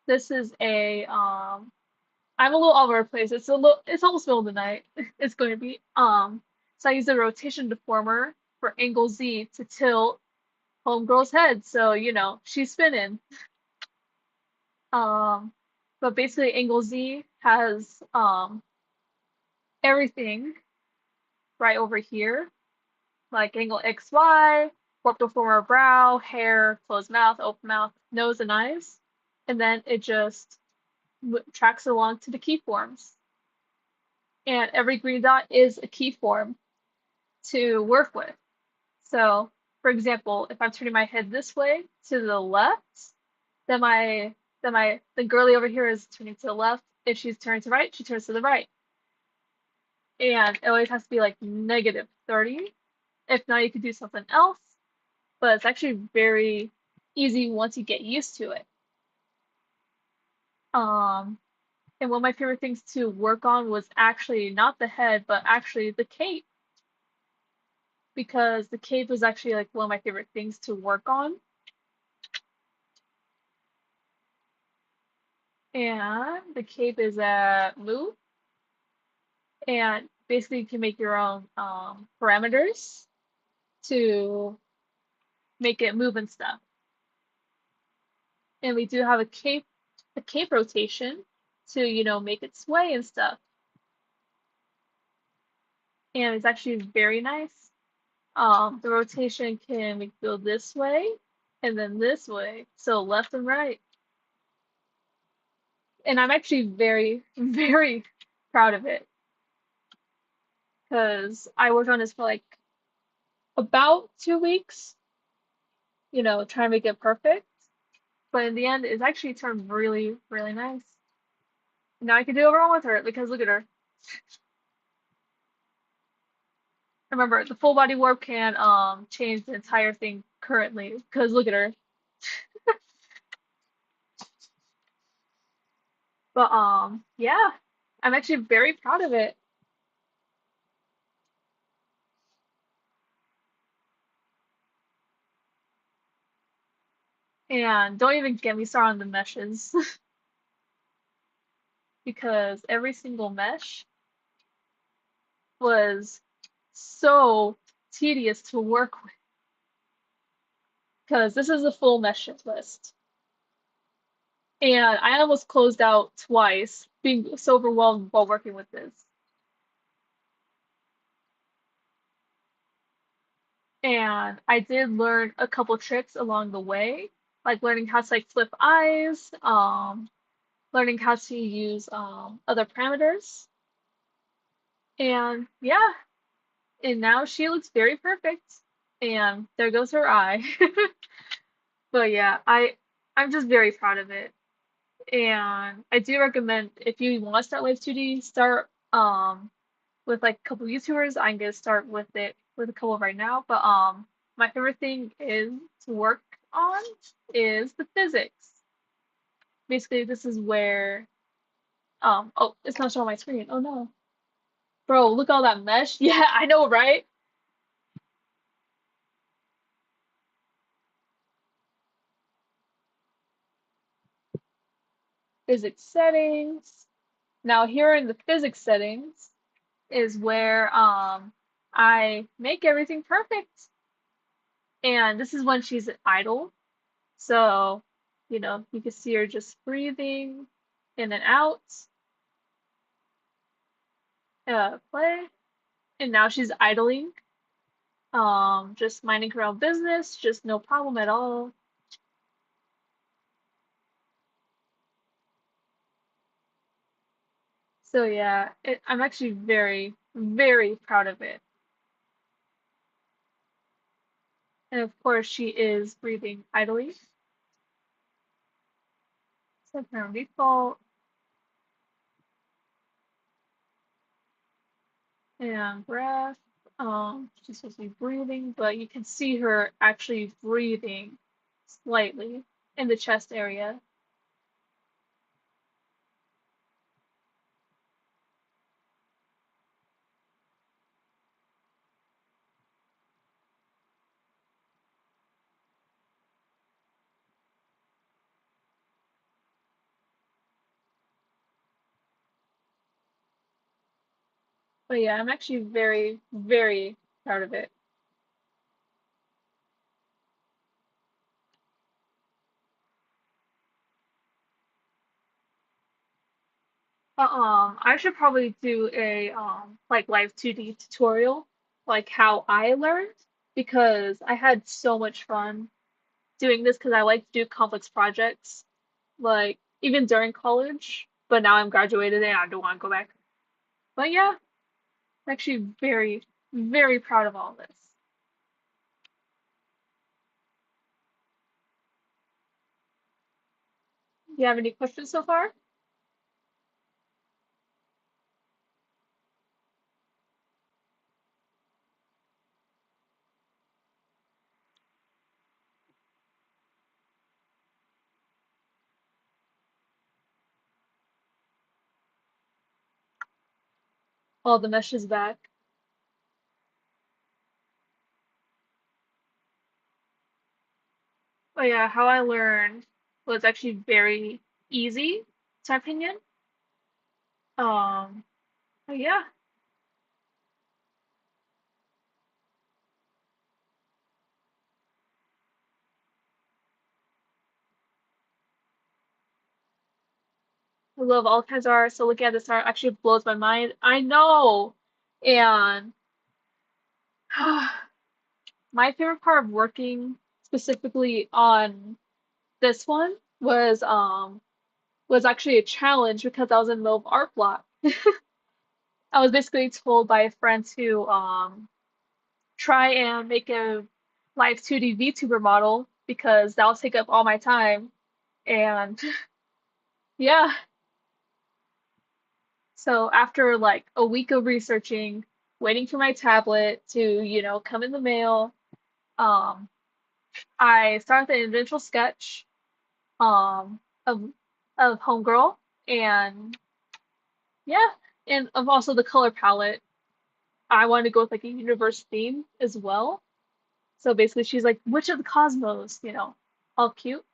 Speaker 1: This is a I'm a little all over the place. It's almost middle of the night. It's going to be. So I use the rotation deformer for angle Z to tilt homegirl's head. So, she's spinning. Um, but basically angle Z has everything right over here, like angle XY, warp deformer brow, hair, closed mouth, open mouth, nose, and eyes. And then it just tracks along to the keyforms. And every green dot is a keyform to work with. So, for example, if I'm turning my head this way to the left, then the girly over here is turning to the left. If she's turning to the right, she turns to the right. And it always has to be like -30. If not, you could do something else. But it's actually very easy once you get used to it. Um, and one of my favorite things to work on was actually not the head, but actually the cape, because the cape was actually like one of my favorite things to work on. And the cape is a move, and basically you can make your own parameters to make it move and stuff. And we do have a cape rotation to, make it sway and stuff. And it's actually very nice. The rotation can go this way and then this way, so left and right. And I'm actually very, very proud of it because I worked on this for like about 2 weeks, trying to make it perfect. But in the end, it's actually turned really, really nice. Now I can do whatever I want with her because look at her. Remember, the full body warp can change the entire thing currently because look at her. But yeah, I'm actually very proud of it. And don't even get me started on the meshes because every single mesh was so tedious to work with because this is a full mesh list. And I almost closed out twice, being so overwhelmed while working with this. And I did learn a couple tricks along the way, like learning how to like flip eyes, learning how to use other parameters. And yeah, and now she looks very perfect. And there goes her eye. But yeah, I'm just very proud of it. And I do recommend if you want to start Live 2D, start with like a couple YouTubers. I'm gonna start with it with a couple right now. But my favorite thing is to work on is the physics. Basically, this is where oh, it's not showing my screen. Oh no. Bro, look at all that mesh. Yeah, I know, right? Physics settings. Now here in the physics settings is where I make everything perfect. And this is when she's idle. So, you can see her just breathing in and out, play. And now she's idling, just minding her own business, just no problem at all. So yeah, I'm actually very, very proud of it. And of course, she is breathing idly. Set her default and breath. She's supposed to be breathing, but you can see her actually breathing slightly in the chest area. But yeah, I'm actually very, very proud of it. But I should probably do a like live 2D tutorial, like how I learned, because I had so much fun doing this because I like to do complex projects, like even during college. But now I'm graduated and I don't want to go back. But yeah, I'm actually very, very proud of all this. Do you have any questions so far? All the mesh is back. But yeah, how I learned was actually very easy, in my opinion. Um, but yeah, I love all kinds of art. So looking at this art actually blows my mind. I know. And my favorite part of working specifically on this one was actually a challenge because I was in the middle of art block. I was basically told by a friend to try and make a live 2D VTuber model because that'll take up all my time. And yeah, So after like a week of researching, waiting for my tablet to, come in the mail, um, I started the initial sketch um of of Homegirl and yeah, and of also the color palette. I wanted to go with like a universe theme as well. So basically she's like Witch of the Cosmos, all cute.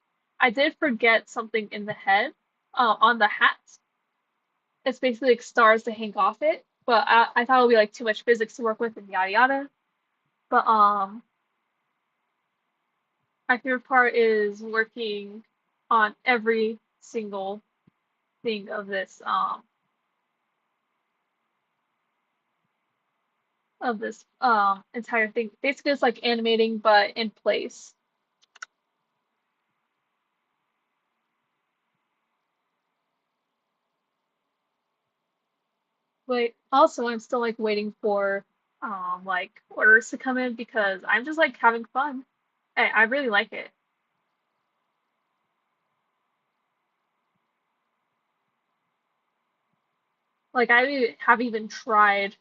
Speaker 1: I did forget something in the head, on the hat. It's basically like stars to hang off it, but I thought it would be like too much physics to work with and yada yada. But my favorite part is working on every single thing of this entire thing. Basically, it's like animating but in place. But also, I'm still like waiting for like orders to come in because I'm just like having fun. I really like it. Like haven't even tried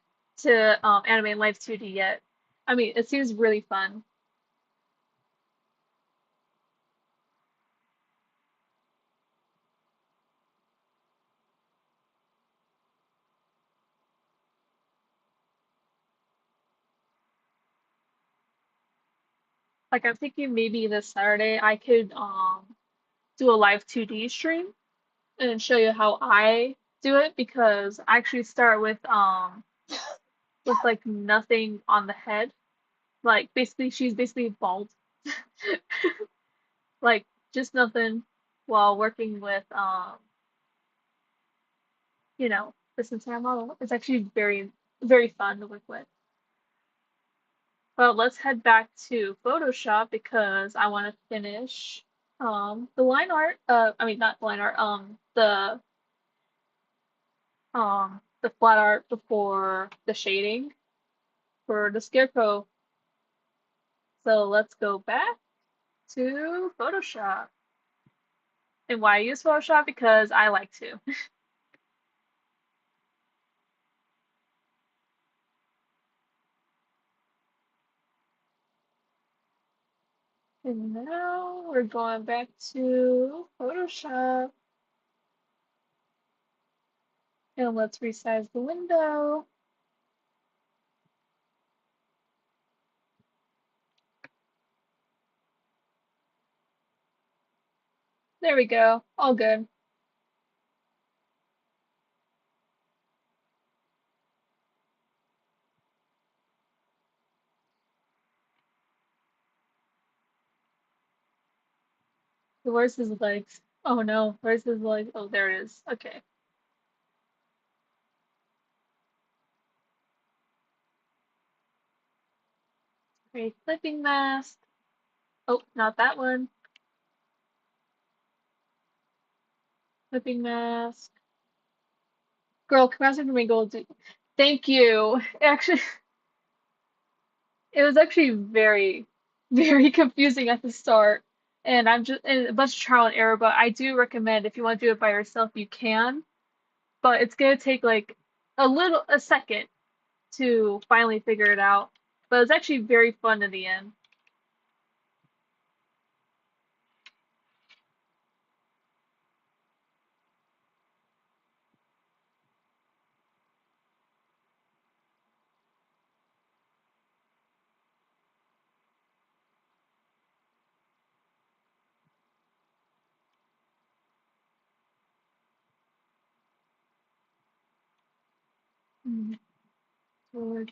Speaker 1: to animate Life 2D yet. I mean, it seems really fun. Like I'm thinking maybe this Saturday I could do a live 2D stream and show you how I do it because I actually start with like nothing on the head. Like basically she's basically bald. Like just nothing while working with this entire model. It's actually very fun to work with. But let's head back to Photoshop because I want to finish the line art. I mean not line art. The flat art before the shading for the scarecrow. So let's go back to Photoshop. And why I use Photoshop? Because I like to. And now we're going back to Photoshop. And let's resize the window. There we go. All good. Where's his legs? Oh no, where's his legs? Oh, there it is. Okay. Create clipping mask. Oh, not that one. Clipping mask. Girl, Master Domingo. Thank you. Actually, it was actually very, very confusing at the start. And a bunch of trial and error, but I do recommend if you want to do it by yourself, you can. But it's gonna take like a second to finally figure it out. But it's actually very fun in the end. Mm, Lord.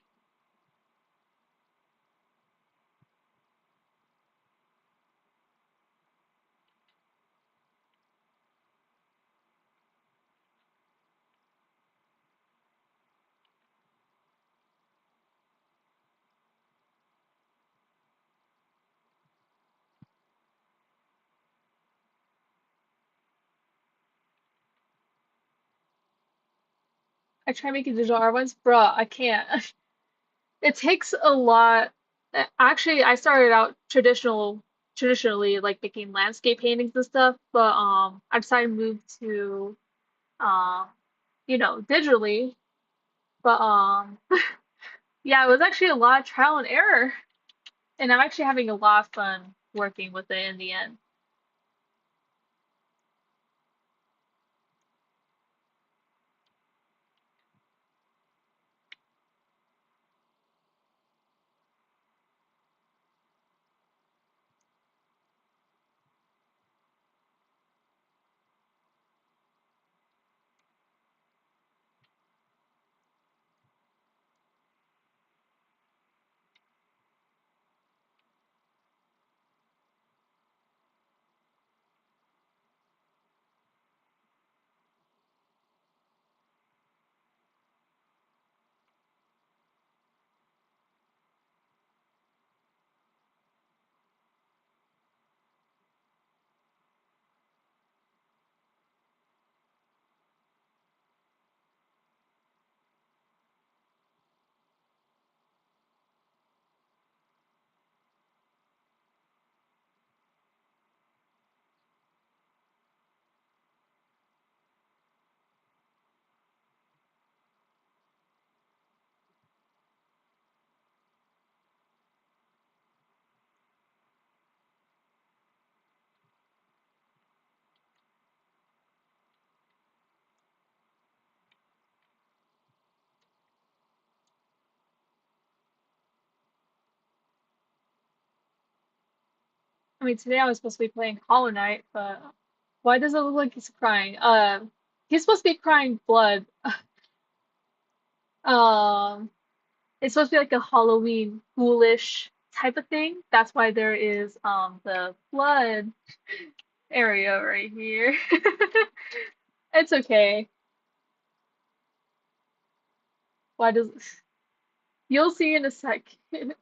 Speaker 1: I try making digital art ones, bruh, I can't. It takes a lot. Actually, I started out traditionally like making landscape paintings and stuff, but I decided to move to um digitally. But yeah, it was actually a lot of trial and error, and I'm actually having a lot of fun working with it in the end. I mean, today I was supposed to be playing Hollow Knight, but why does it look like he's crying? He's supposed to be crying blood. Um, it's supposed to be like a Halloween ghoulish type of thing. That's why there is the blood area right here. It's okay. Why does You'll see in a second.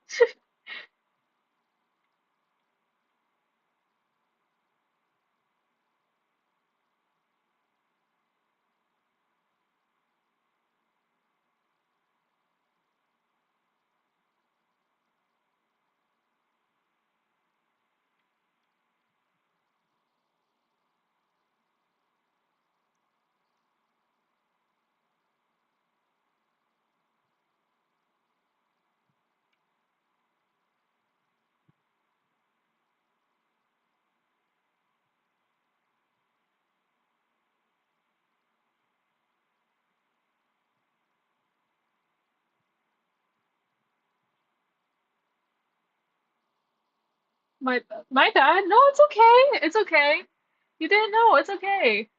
Speaker 1: My my bad. No, it's okay. It's okay. You didn't know. It's okay.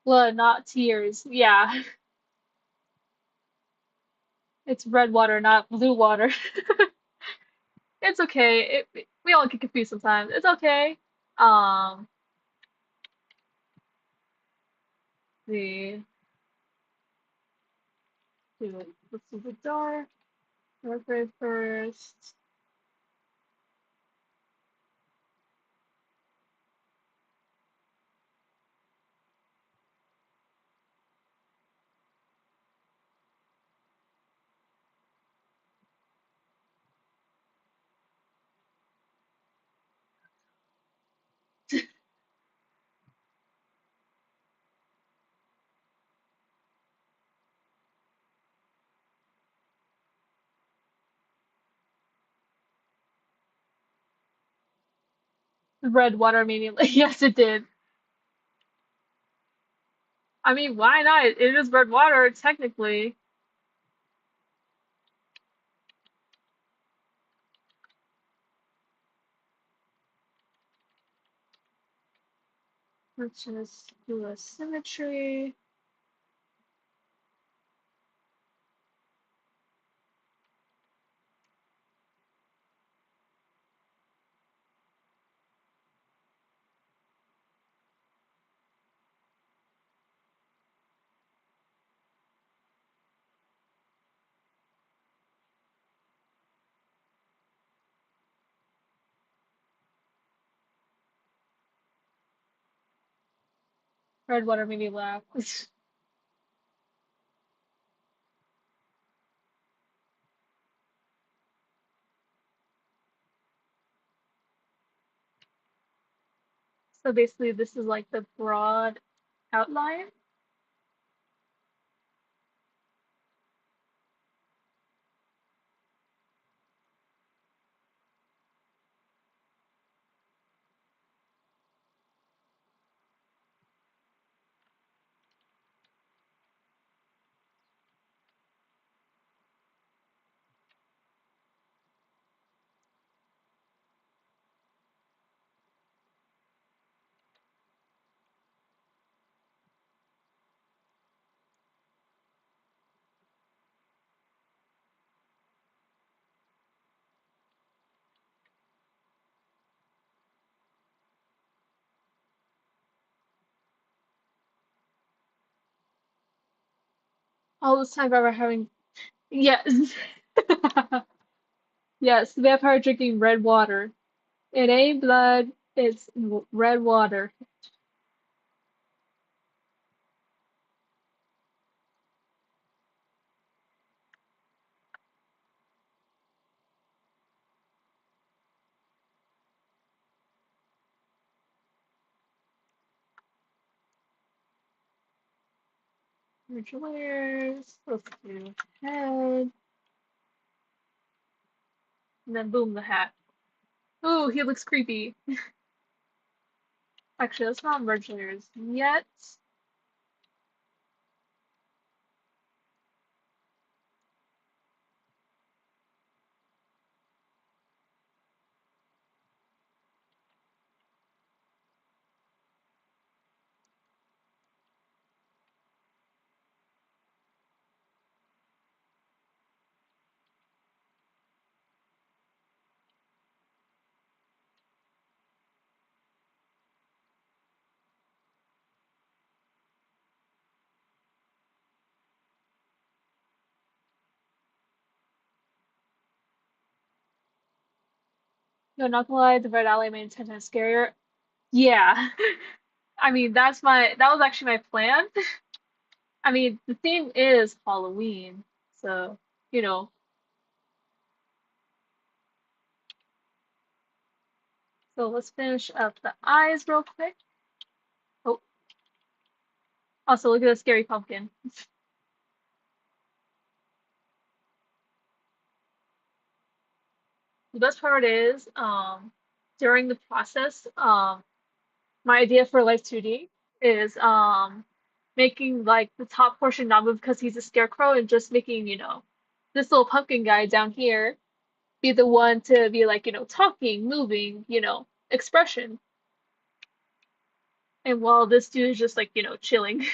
Speaker 1: Blood, not tears. Yeah, it's red water, not blue water. It's okay. We all get confused sometimes. It's okay. Um, the let's do the dark red first. Red water immediately. Yes, it did. I mean, why not? It is red water, technically. Let's just do a symmetry. Red water made me laugh. So basically, this is like the broad outline. All this time ever having, yes. Yes, the vampire drinking red water. It ain't blood, it's red water. Original layers. Let's do head. And then boom, the hat. Ooh, he looks creepy. Actually, that's not merge layers yet. No, not gonna lie, the red alley made it 10 times scarier. Yeah. I mean, that was actually my plan. I mean, the theme is Halloween, so, you know. So let's finish up the eyes real quick. Oh, also look at the scary pumpkin. The best part is, during the process, my idea for Life 2D is making like the top portion not move because he's a scarecrow and just making, this little pumpkin guy down here be the one to be like, talking, moving, expression. And while this dude is just like, chilling.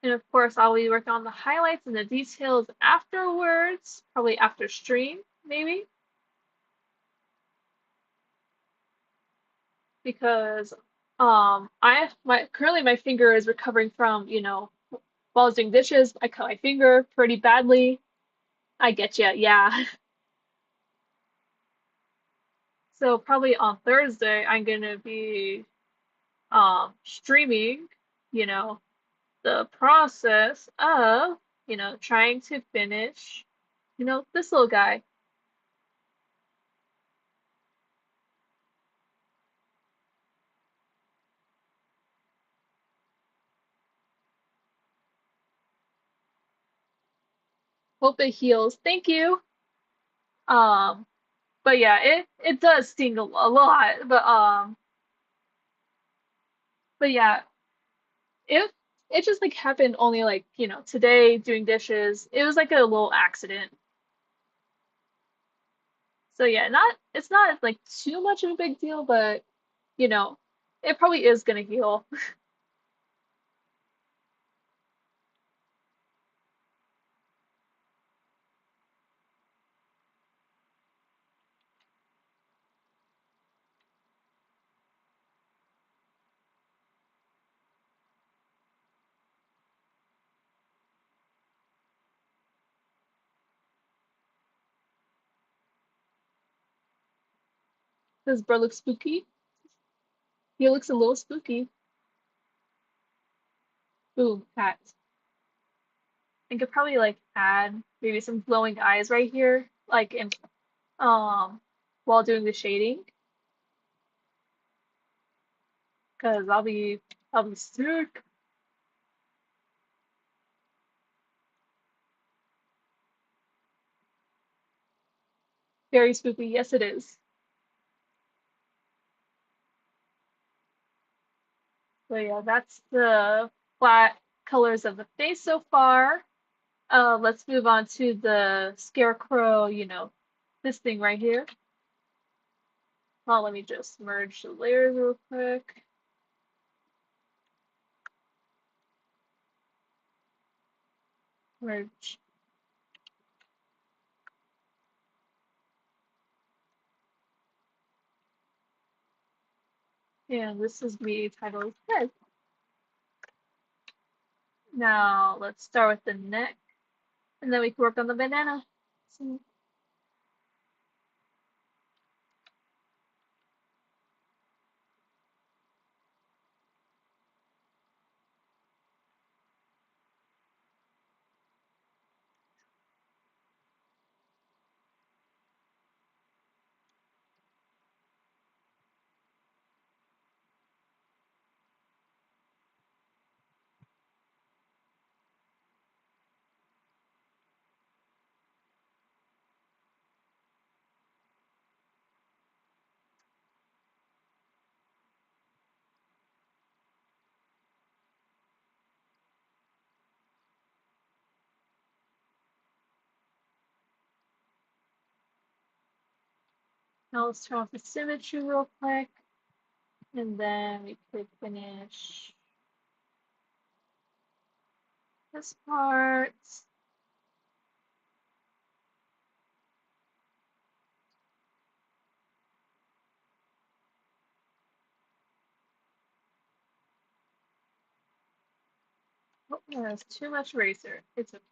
Speaker 1: And of course, I'll be working on the highlights and the details afterwards, probably after stream, maybe, because my currently my finger is recovering from, while I was doing dishes, I cut my finger pretty badly. I get ya, yeah. So probably on Thursday, I'm gonna be streaming, you know, the process of, trying to finish, this little guy. Hope it heals. Thank you. Um, but yeah, it does sting a lot. But yeah, it it just like happened only like, today doing dishes. It was like a little accident. So yeah, not it's not like too much of a big deal, but you know, it probably is gonna heal. Does bro look spooky? He looks a little spooky. Ooh, cat. I could probably like add maybe some glowing eyes right here, like in while doing the shading, because I'll be sick. Very spooky. Yes, it is. So yeah, that's the flat colors of the face so far. Let's move on to the scarecrow, this thing right here. Well, let me just merge the layers real quick. Merge. And this is me titled head. Now let's start with the neck, and then we can work on the banana. So now let's turn off the symmetry real quick, and then we could finish this part. Oh, there's too much eraser. It's okay.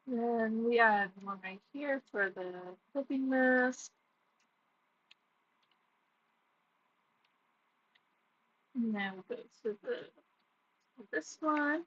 Speaker 1: Then we add one right here for the clipping mask. And then we go to this one.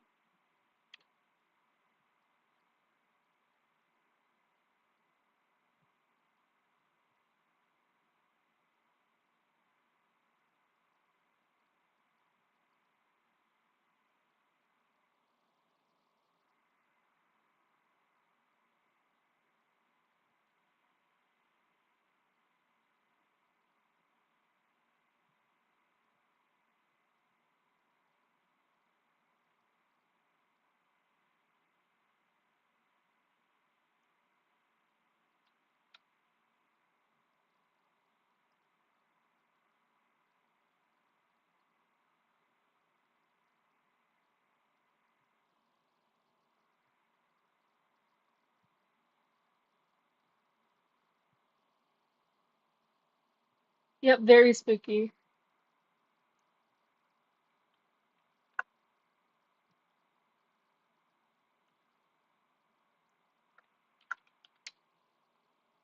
Speaker 1: Yep, very spooky.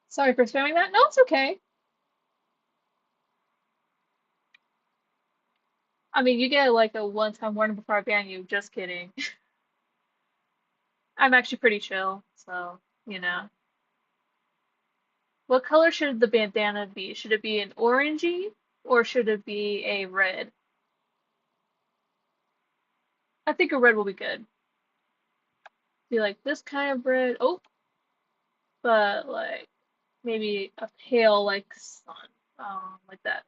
Speaker 1: Sorry for spamming that. No, it's okay. I mean, you get like a one-time warning before I ban you. Just kidding. I'm actually pretty chill, so. What color should the bandana be? Should it be an orangey or should it be a red? I think a red will be good. Be like this kind of red. Oh, but like maybe a pale like sun. Like that.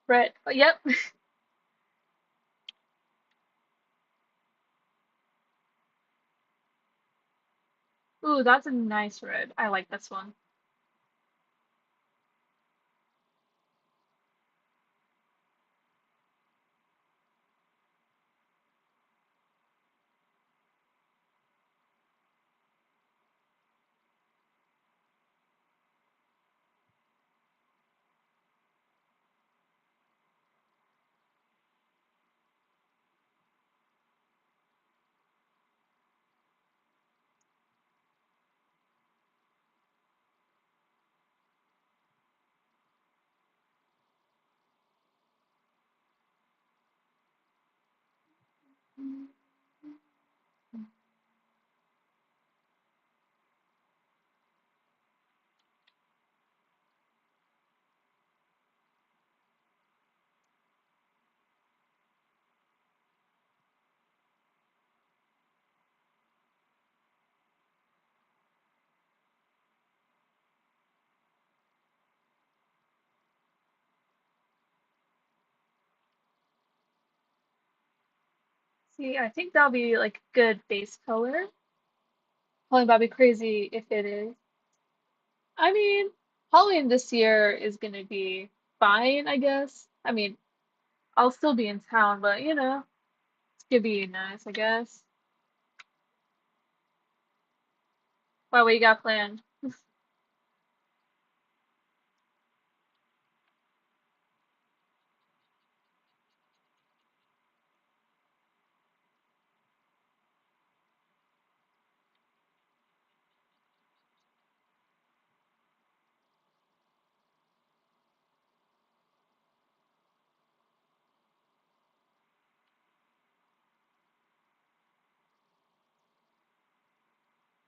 Speaker 1: Red. Yep. Ooh, that's a nice red. I like this one. See, I think that'll be like good base color. Only that'd be crazy if it is. I mean, Halloween this year is gonna be fine, I guess. I mean, I'll still be in town, but it's gonna be nice, I guess. Why, what you got planned?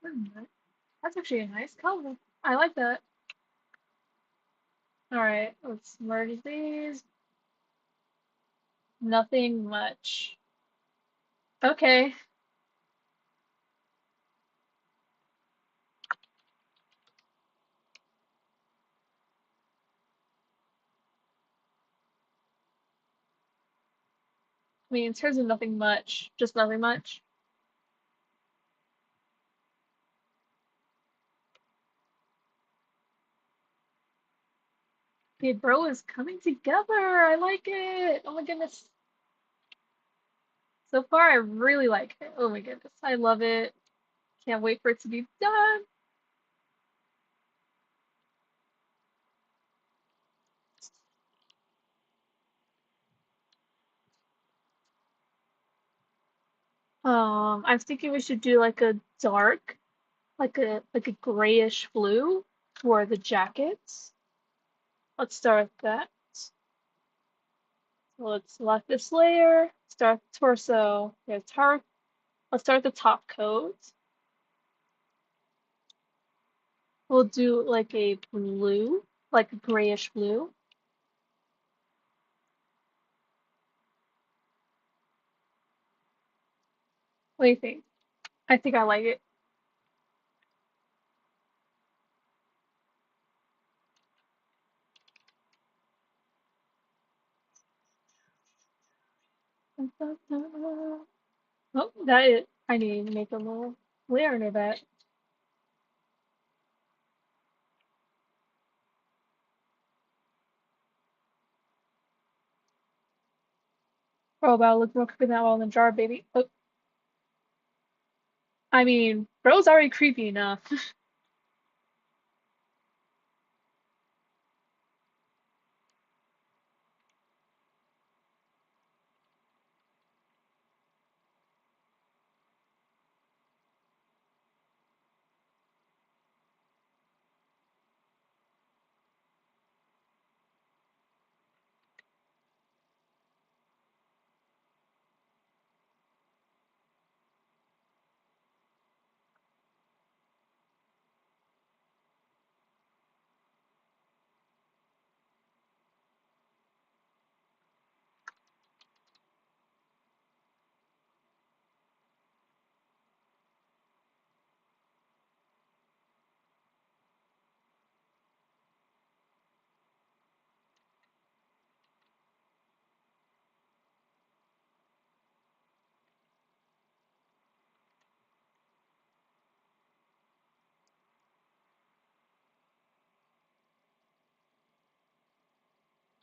Speaker 1: Hmm, that's actually a nice color. I like that. All right, let's merge these. Nothing much. Okay. I mean, in terms of nothing much, just nothing much. The bro is coming together. I like it. Oh my goodness. So far, I really like it. Oh my goodness. I love it. Can't wait for it to be done. I'm thinking we should do like a dark, like a grayish blue for the jackets. Let's start with that. So let's select this layer, start the torso. There's tar. Let's start the top coat. We'll do like a blue, like a grayish blue. What do you think? I think I like it. Oh, that is, I need to make a little layer under that. Oh, wow, look more creepy than that while in the jar, baby. Oh, I mean, bro's already creepy enough.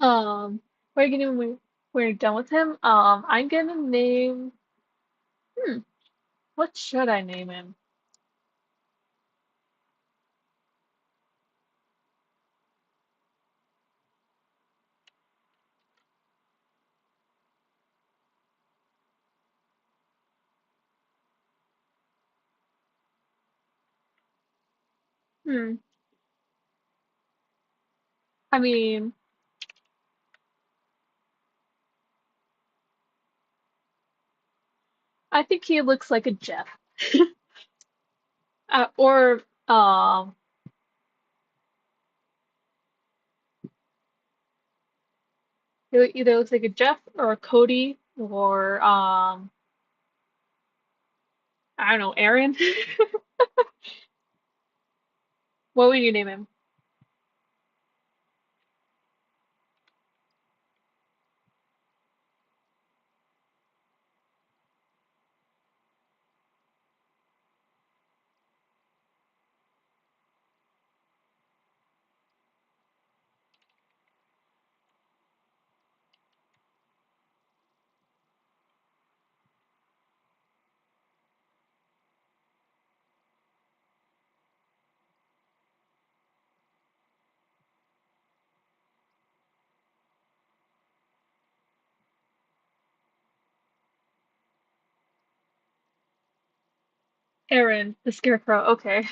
Speaker 1: What are you gonna do when we're done with him? I'm gonna name. Hmm, what should I name him? Hmm, I mean, I think he looks like a Jeff. Or he either looks like a Jeff or a Cody or I don't know, Aaron. What would you name him? Aaron, the Scarecrow. Okay.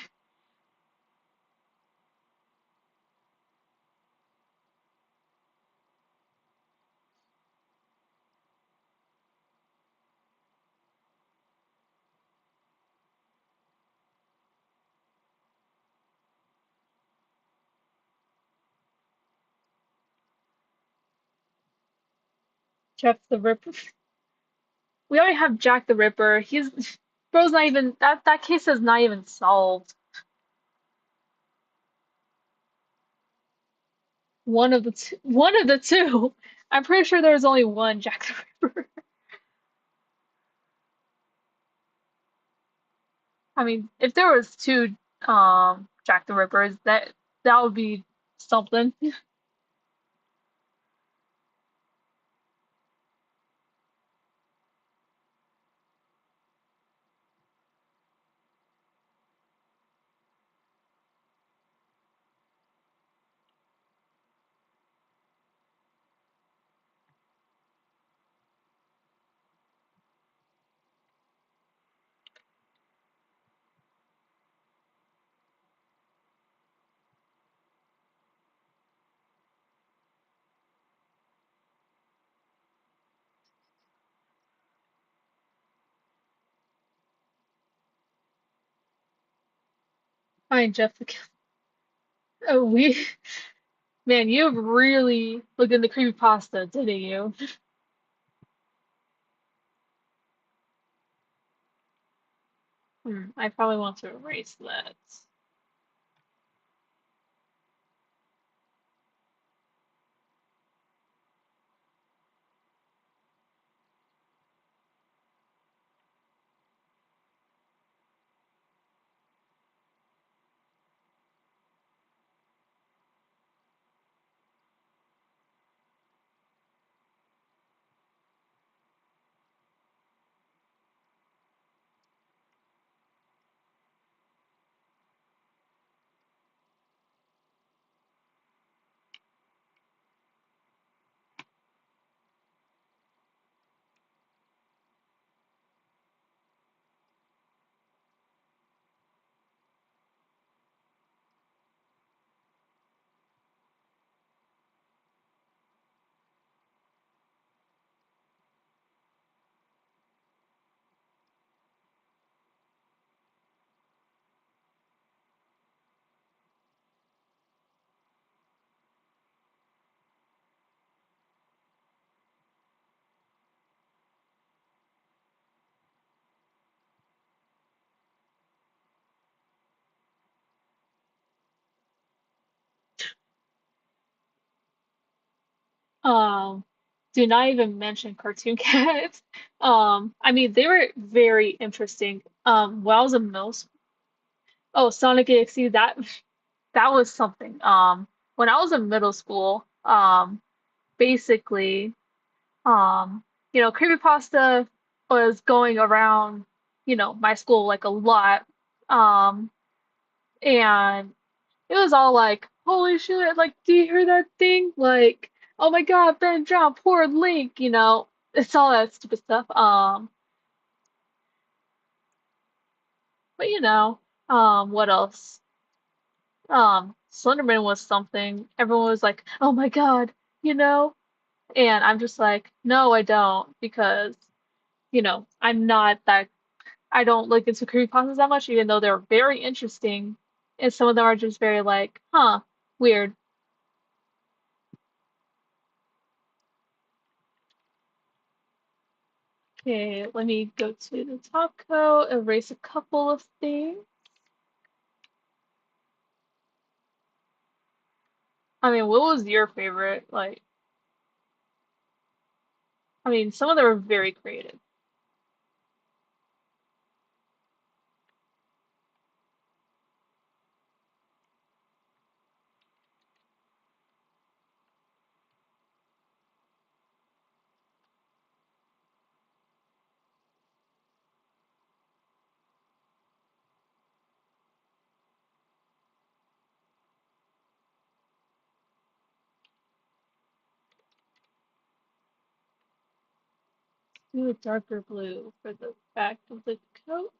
Speaker 1: Jeff the Ripper. We already have Jack the Ripper. Bro's not even that case is not even solved. One of the two. I'm pretty sure there was only one Jack the Ripper. I mean, if there was two Jack the Rippers, that would be something. I mean, Jeff the oh, we man, you really looked into creepypasta, didn't you? I probably want to erase that. Um, do not even mention Cartoon Cats. I mean, they were very interesting. When I was in middle school, oh, Sonic EXE, that was something. When I was in middle school, basically, creepypasta was going around, my school like a lot. Um, and it was all like, holy shit, like, do you hear that thing? Like, oh my God, Ben John, poor Link, it's all that stupid stuff. But what else? Slenderman was something. Everyone was like, oh my God, you know? And I'm just like, no, I don't, because, I'm not that, I don't look into creepypastas that much, even though they're very interesting. And some of them are just very like, huh, weird. Okay, let me go to the top coat, erase a couple of things. I mean, what was your favorite? Like, I mean, some of them are very creative. Do a darker blue for the back of the coat.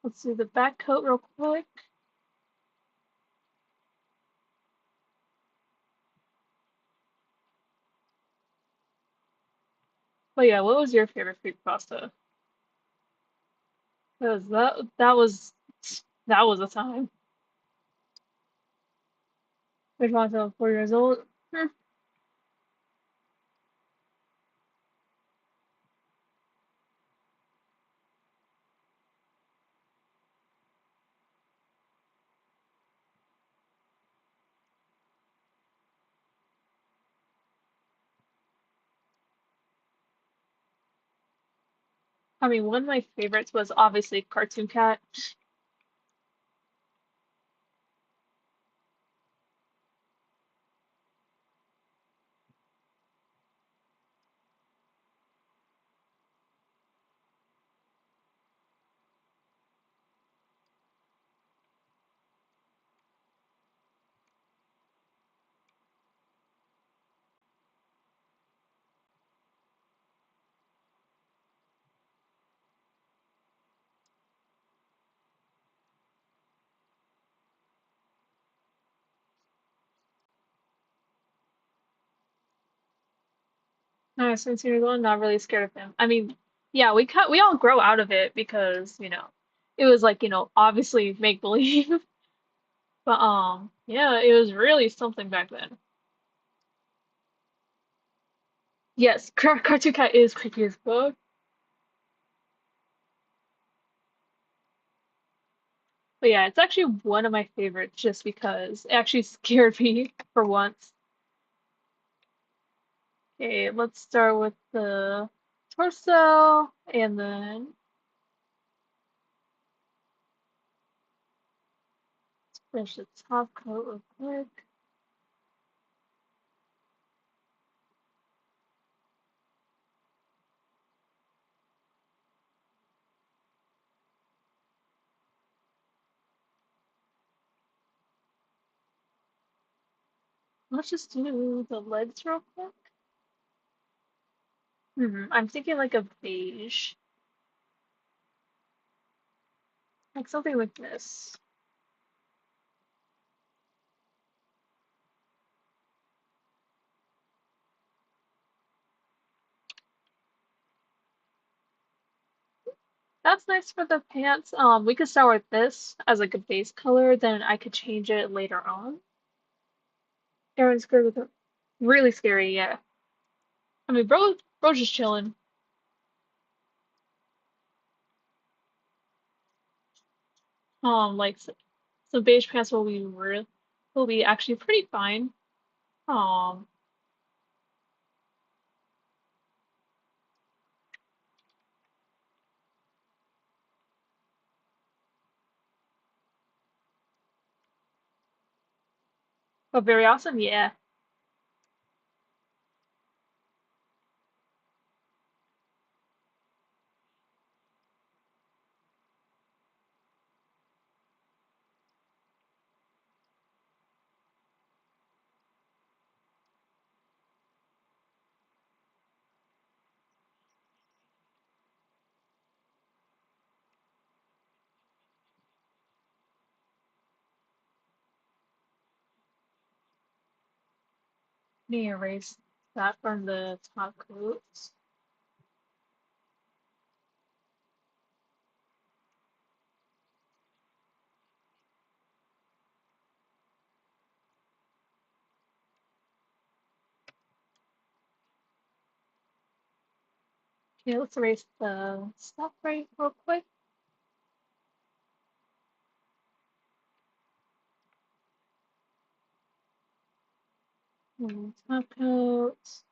Speaker 1: Let's do the back coat real quick. But yeah, what was your favorite fruit pasta? Because that was a time. Fruit pasta 4 years old. Hmm. I mean, one of my favorites was obviously Cartoon Cat. No, since you're going, not really scared of him. I mean, yeah, we all grow out of it because, it was like, obviously make believe. But yeah, it was really something back then. Yes, Cartoon Cat is creepy as fuck. But yeah, it's actually one of my favorites just because it actually scared me for once. Okay, let's start with the torso and then finish the top coat real quick. Let's just do the legs real quick. I'm thinking like a beige, like something like this. That's nice for the pants. We could start with this as like a base color, then I could change it later on. Aaron's good with it. Really scary, yeah. I mean, bro's just chilling. Like so beige pants will be actually pretty fine. Um, but very awesome, yeah. Let me erase that from the top coats. Okay, let's erase the stuff right real quick. Top coats.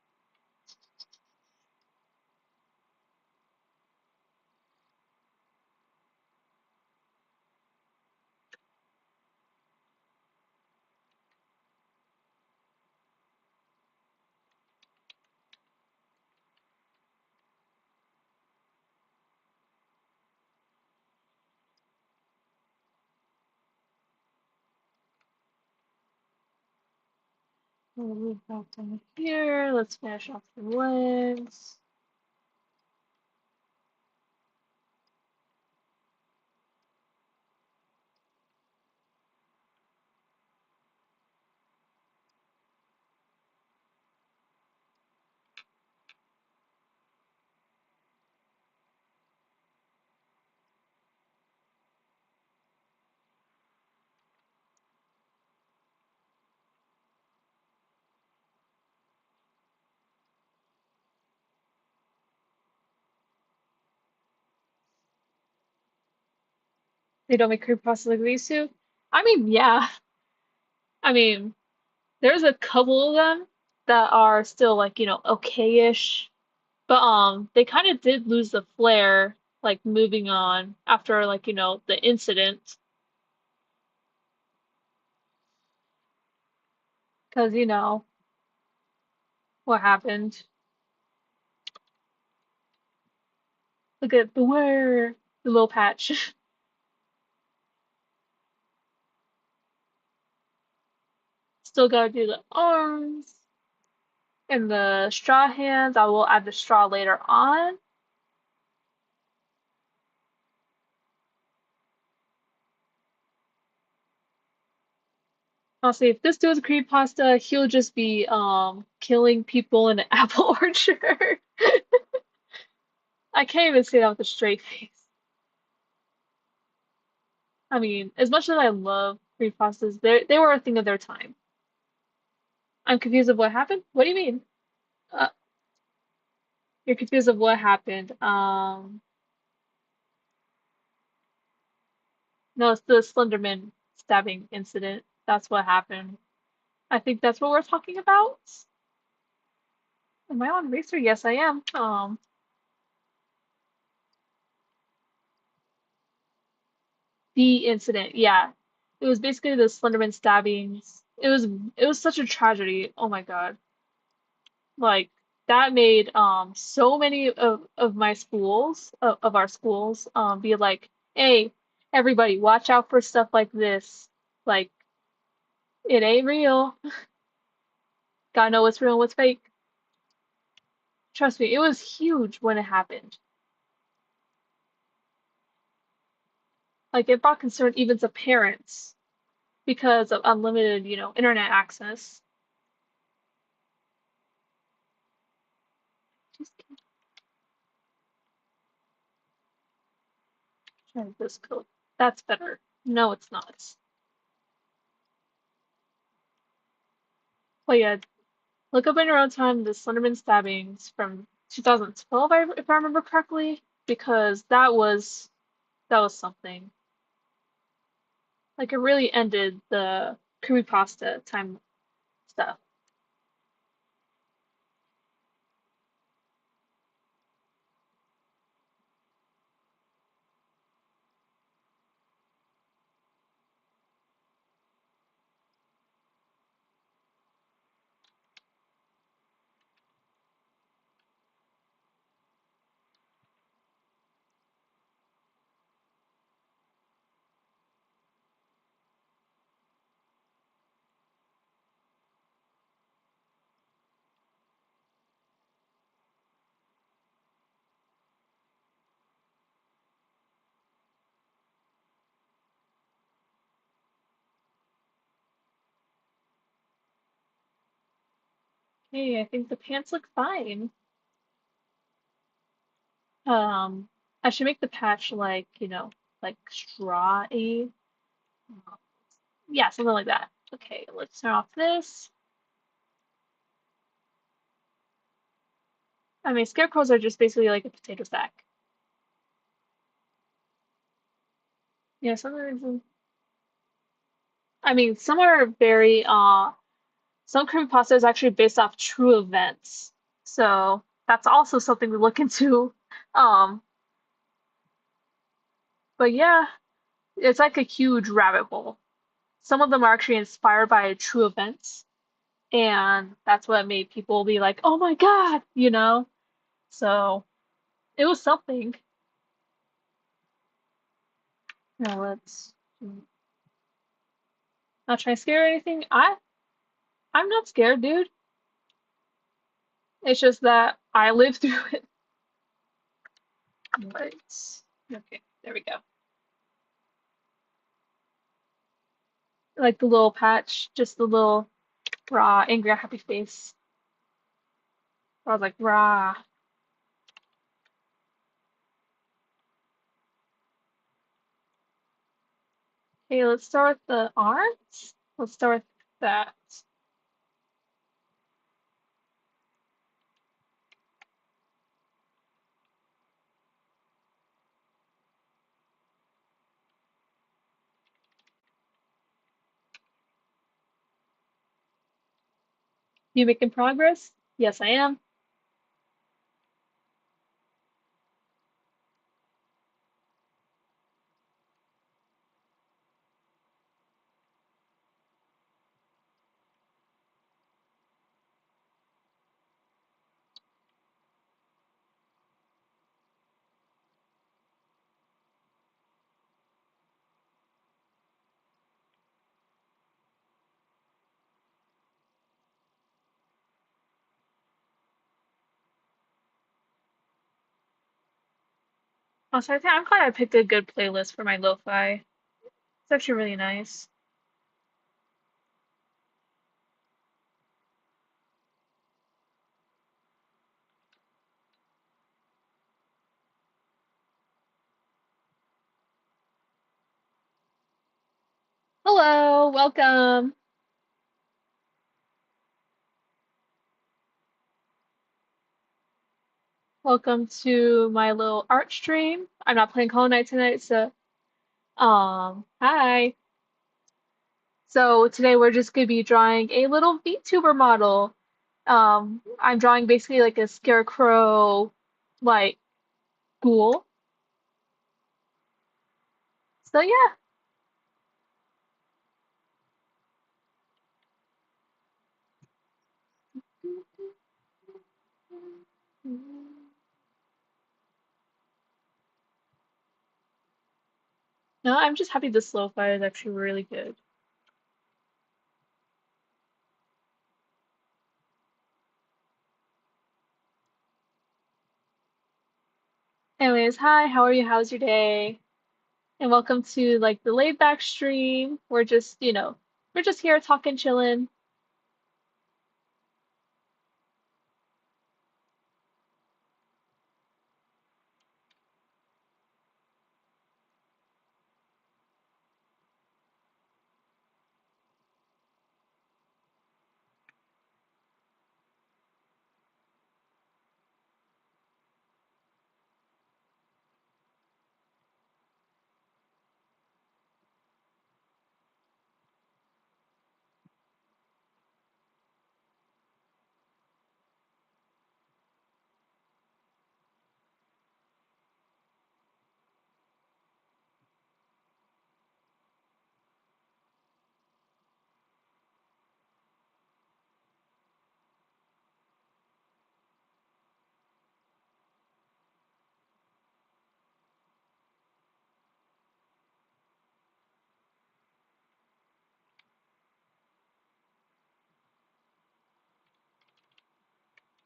Speaker 1: We'll move back down here. Let's finish off the legs. They don't make creepypastas like they used to. I mean, yeah. I mean, there's a couple of them that are still like, okay-ish. But they kind of did lose the flair, like moving on after like, the incident. Because, what happened. Look at the little patch. Still gotta do the arms and the straw hands. I will add the straw later on. Honestly, if this dude was a creepypasta, he'll just be killing people in an apple orchard. I can't even say that with a straight face. I mean, as much as I love creepypastas, they were a thing of their time. I'm confused of what happened. What do you mean? Uh, you're confused of what happened. No, it's the Slenderman stabbing incident. That's what happened. I think that's what we're talking about. Am I on Racer? Yes, I am. The incident, yeah. It was basically the Slenderman stabbings. It was such a tragedy. Oh my God. Like that made so many of my schools of our schools be like, hey, everybody, watch out for stuff like this. Like it ain't real. Gotta know what's real and what's fake. Trust me, it was huge when it happened. Like it brought concern even to parents because of unlimited, internet access. Just try this code. That's better. No, it's not. But yeah, look up in your own time the Slenderman stabbings from 2012, if I remember correctly, because that was something. Like it really ended the creepypasta time stuff. Hey, I think the pants look fine. Um, I should make the patch like, like straw-y. Yeah, something like that. Okay, let's turn off this. I mean, scarecrows are just basically like a potato sack. Yeah, I mean, some creepypasta is actually based off true events. So that's also something to look into. Um, but yeah, it's like a huge rabbit hole. Some of them are actually inspired by true events, and that's what made people be like, "Oh my God." So it was something. Now let's not try to scare anything. I'm not scared, dude. It's just that I lived through it. But okay, there we go. Like the little patch, just the little raw, angry, happy face. I was like, rah. Okay, let's start with the arms. Let's start with that. You making progress? Yes, I am. Also, I'm glad I picked a good playlist for my lo-fi. It's actually really nice. Hello, welcome. Welcome to my little art stream. I'm not playing Hollow Knight tonight, so hi. So today we're just gonna be drawing a little VTuber model. I'm drawing basically like a scarecrow like ghoul. So yeah. No, I'm just happy this lo-fi is actually really good. Anyways, hi, how are you? How's your day? And welcome to like the laid back stream. We're just, we're just here talking, chilling.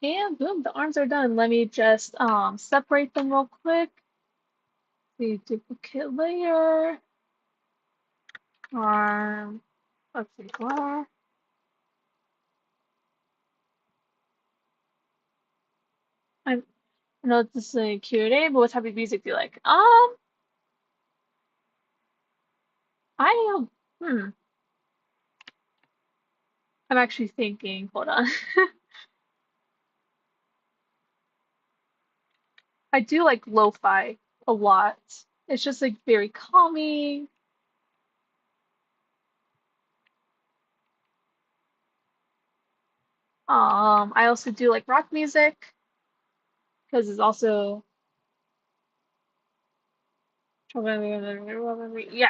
Speaker 1: And boom, the arms are done. Let me just separate them real quick. The duplicate layer, arm, let's see, I know this is a Q&A, but what type of music do you like? I hmm, I'm actually thinking. Hold on. I do like lo-fi a lot. It's just like very calming. I also do like rock music because it's also yeah.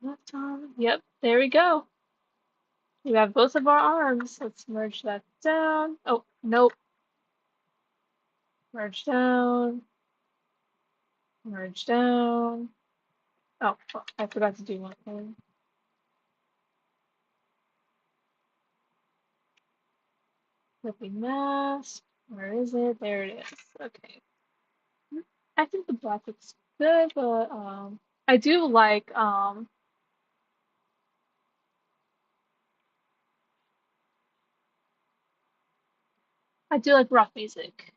Speaker 1: Left arm. Yep, there we go. We have both of our arms. Let's merge that down. Oh, nope. Merge down. Merge down. Oh, fuck, I forgot to do one thing. Flipping mask. Where is it? There it is. Okay. I think the black looks good, but I do like rock music.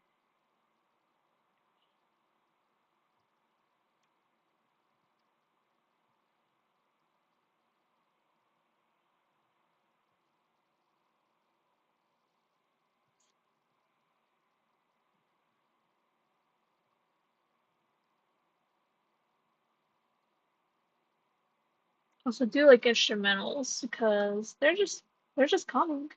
Speaker 1: Also do like instrumentals because they're just calming.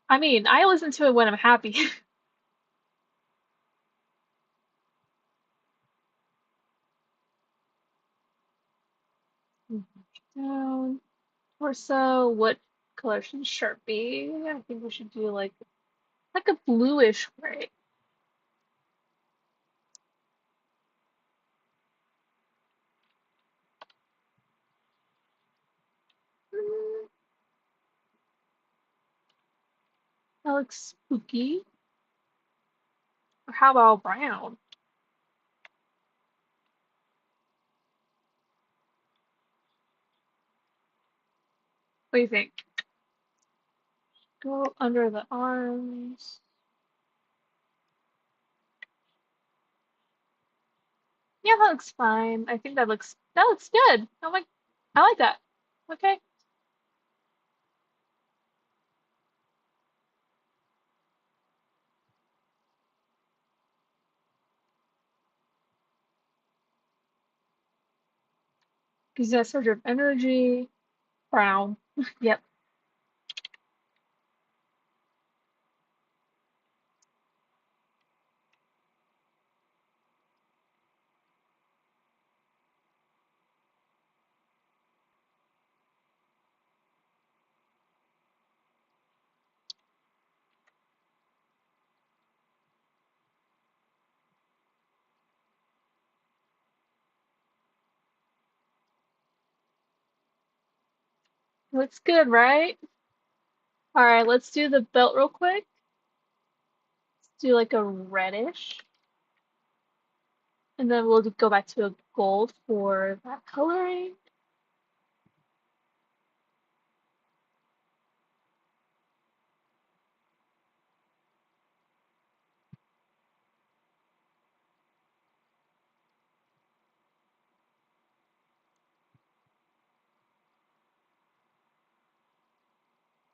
Speaker 1: I mean, I listen to it when I'm happy. Down. Torso, what color should the shirt be? I think we should do like a bluish gray. Mm, that looks spooky. Or how about brown? What do you think? Go under the arms. Yeah, that looks fine. I think that looks good. I like that. Okay. Gives that surge of energy. Brown. Yep. Looks good, right? All right, let's do the belt real quick. Let's do like a reddish. And then we'll go back to a gold for that coloring.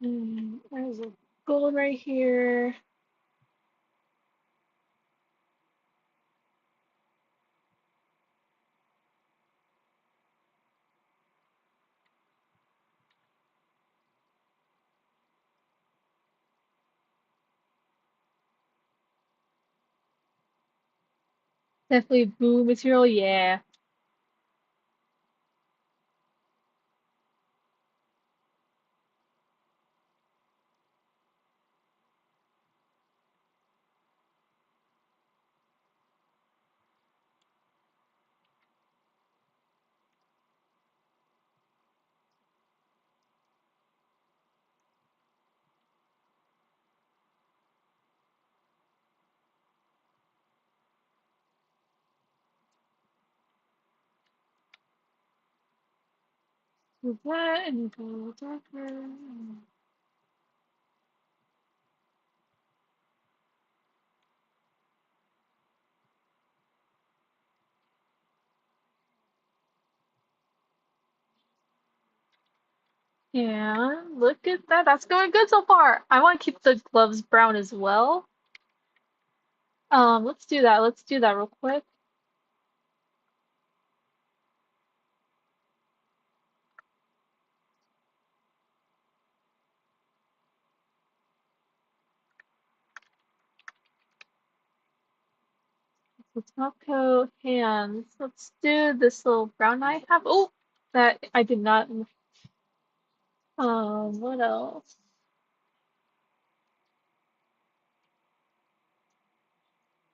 Speaker 1: There's a gold right here. Definitely blue material, yeah. Do that and go darker. Yeah, look at that. That's going good so far. I want to keep the gloves brown as well. Let's do that. Let's do that real quick. The top coat, hands. Let's do this little brown I have. Oh, that I did not. What else?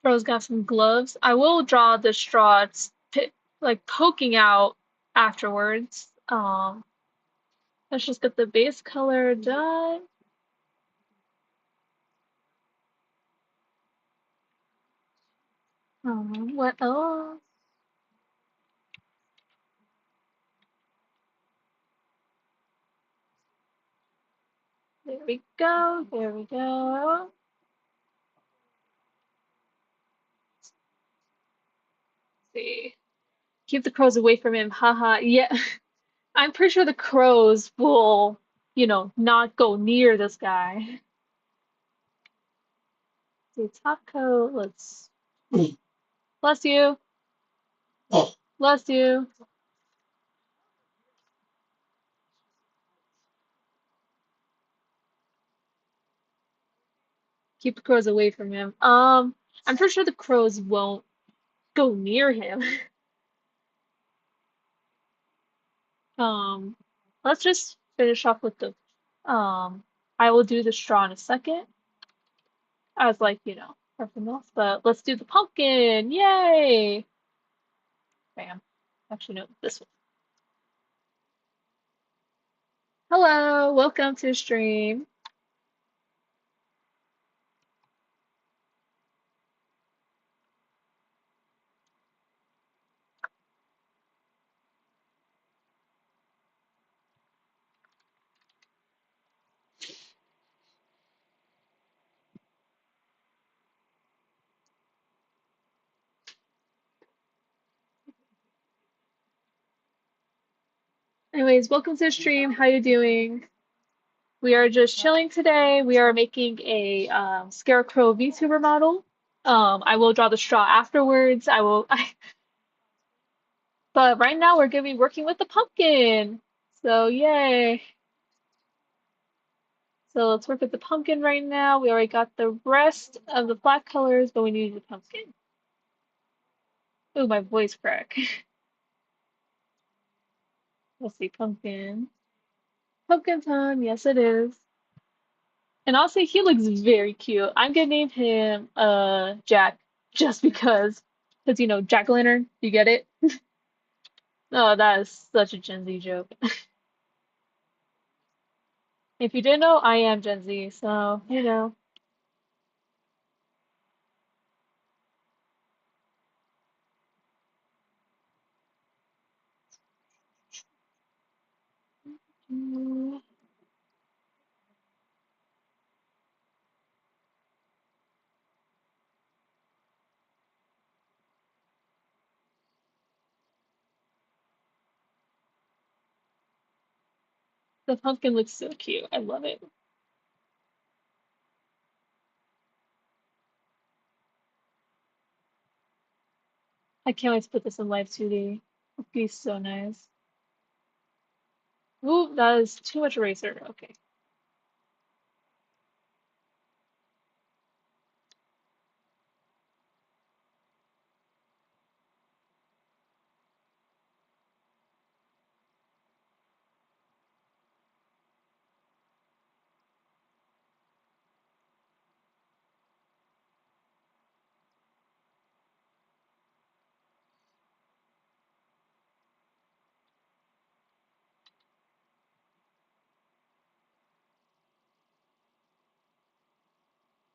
Speaker 1: Bro's got some gloves. I will draw the straw. It's like poking out afterwards. Let's just get the base color done. What else? There we go. There we go. Let's see. Keep the crows away from him. Haha. Yeah. I'm pretty sure the crows will, not go near this guy. See, top coat. Let's. Bless you. Bless you. Keep the crows away from him. I'm pretty sure the crows won't go near him. Um, let's just finish off with the I will do the straw in a second. As like, everything else, but let's do the pumpkin. Yay! Bam. Actually, no, this one. Hello, welcome to the stream. Anyways, welcome to the stream. How you doing? We are just chilling today. We are making a scarecrow VTuber model. I will draw the straw afterwards. But right now we're gonna be working with the pumpkin. So yay. So let's work with the pumpkin right now. We already got the rest of the black colors, but we need the pumpkin. Oh, my voice crack. Let's see, pumpkin. Pumpkin time, yes it is. And honestly, he looks very cute. I'm gonna name him Jack just because. Because Jack-o'-lantern, you get it? Oh, that is such a Gen Z joke. If you didn't know, I am Gen Z, so. Mm, the pumpkin looks so cute. I love it. I can't wait to put this in Live 2D. It'd be so nice. Ooh, that is too much eraser. Okay.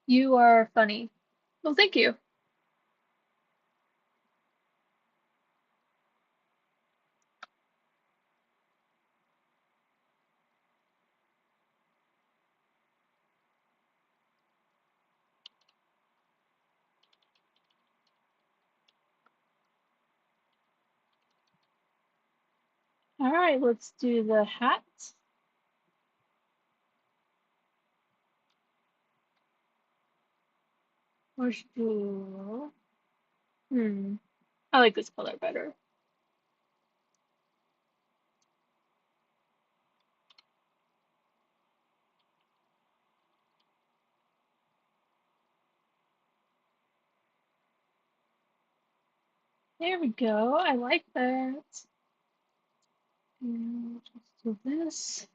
Speaker 1: You are funny. Well, thank you. All right, let's do the hat. Or should do. I like this color better. There we go. I like that. And let's do this.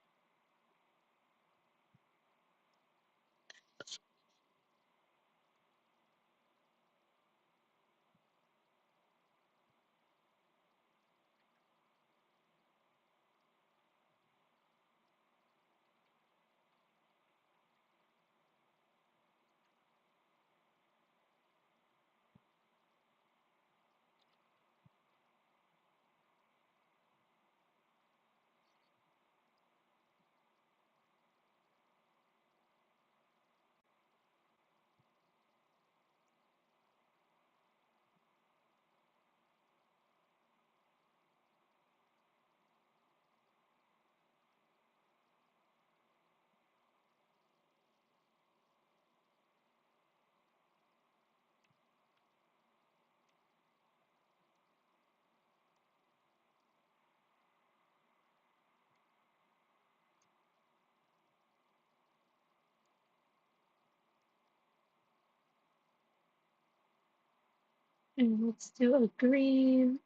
Speaker 1: And let's do a green.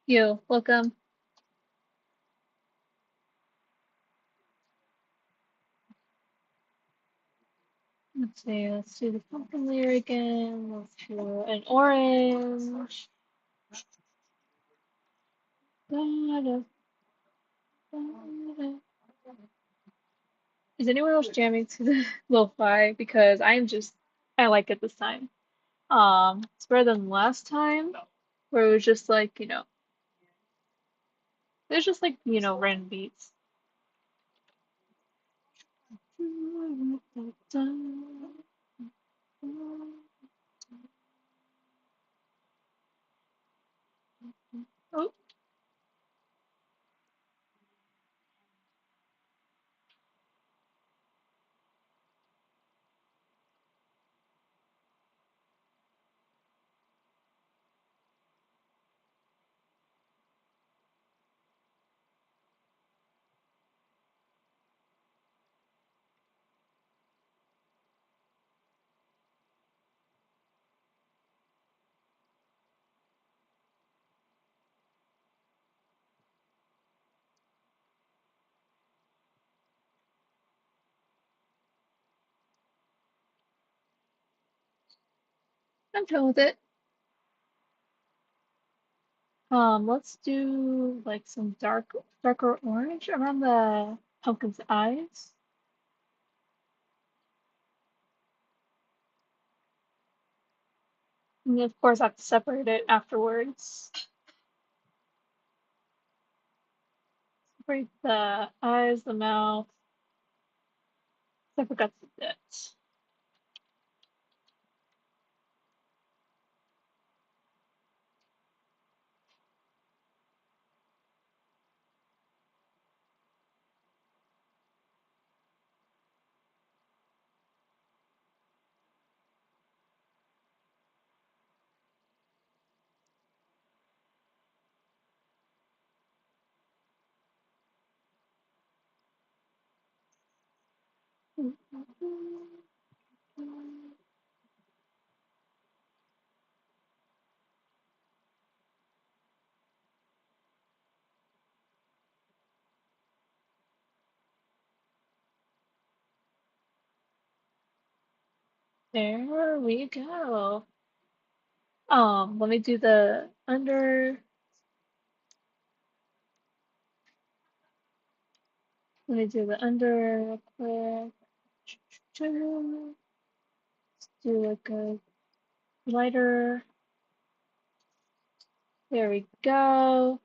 Speaker 1: You, welcome. Let's see, let's do the pumpkin layer again. Let's do an orange. Da-da, da-da. Is anyone else jamming to the lo-fi? Because I like it this time. It's better than last time, where it was just like, it was just like, random beats. Oh, I'm done with it. Let's do like some darker orange around the pumpkin's eyes. And of course, I have to separate it afterwards. Separate the eyes, the mouth. I forgot to do that. There we go. Let me do the under. Let me do the under real quick. Do like a lighter. There we go.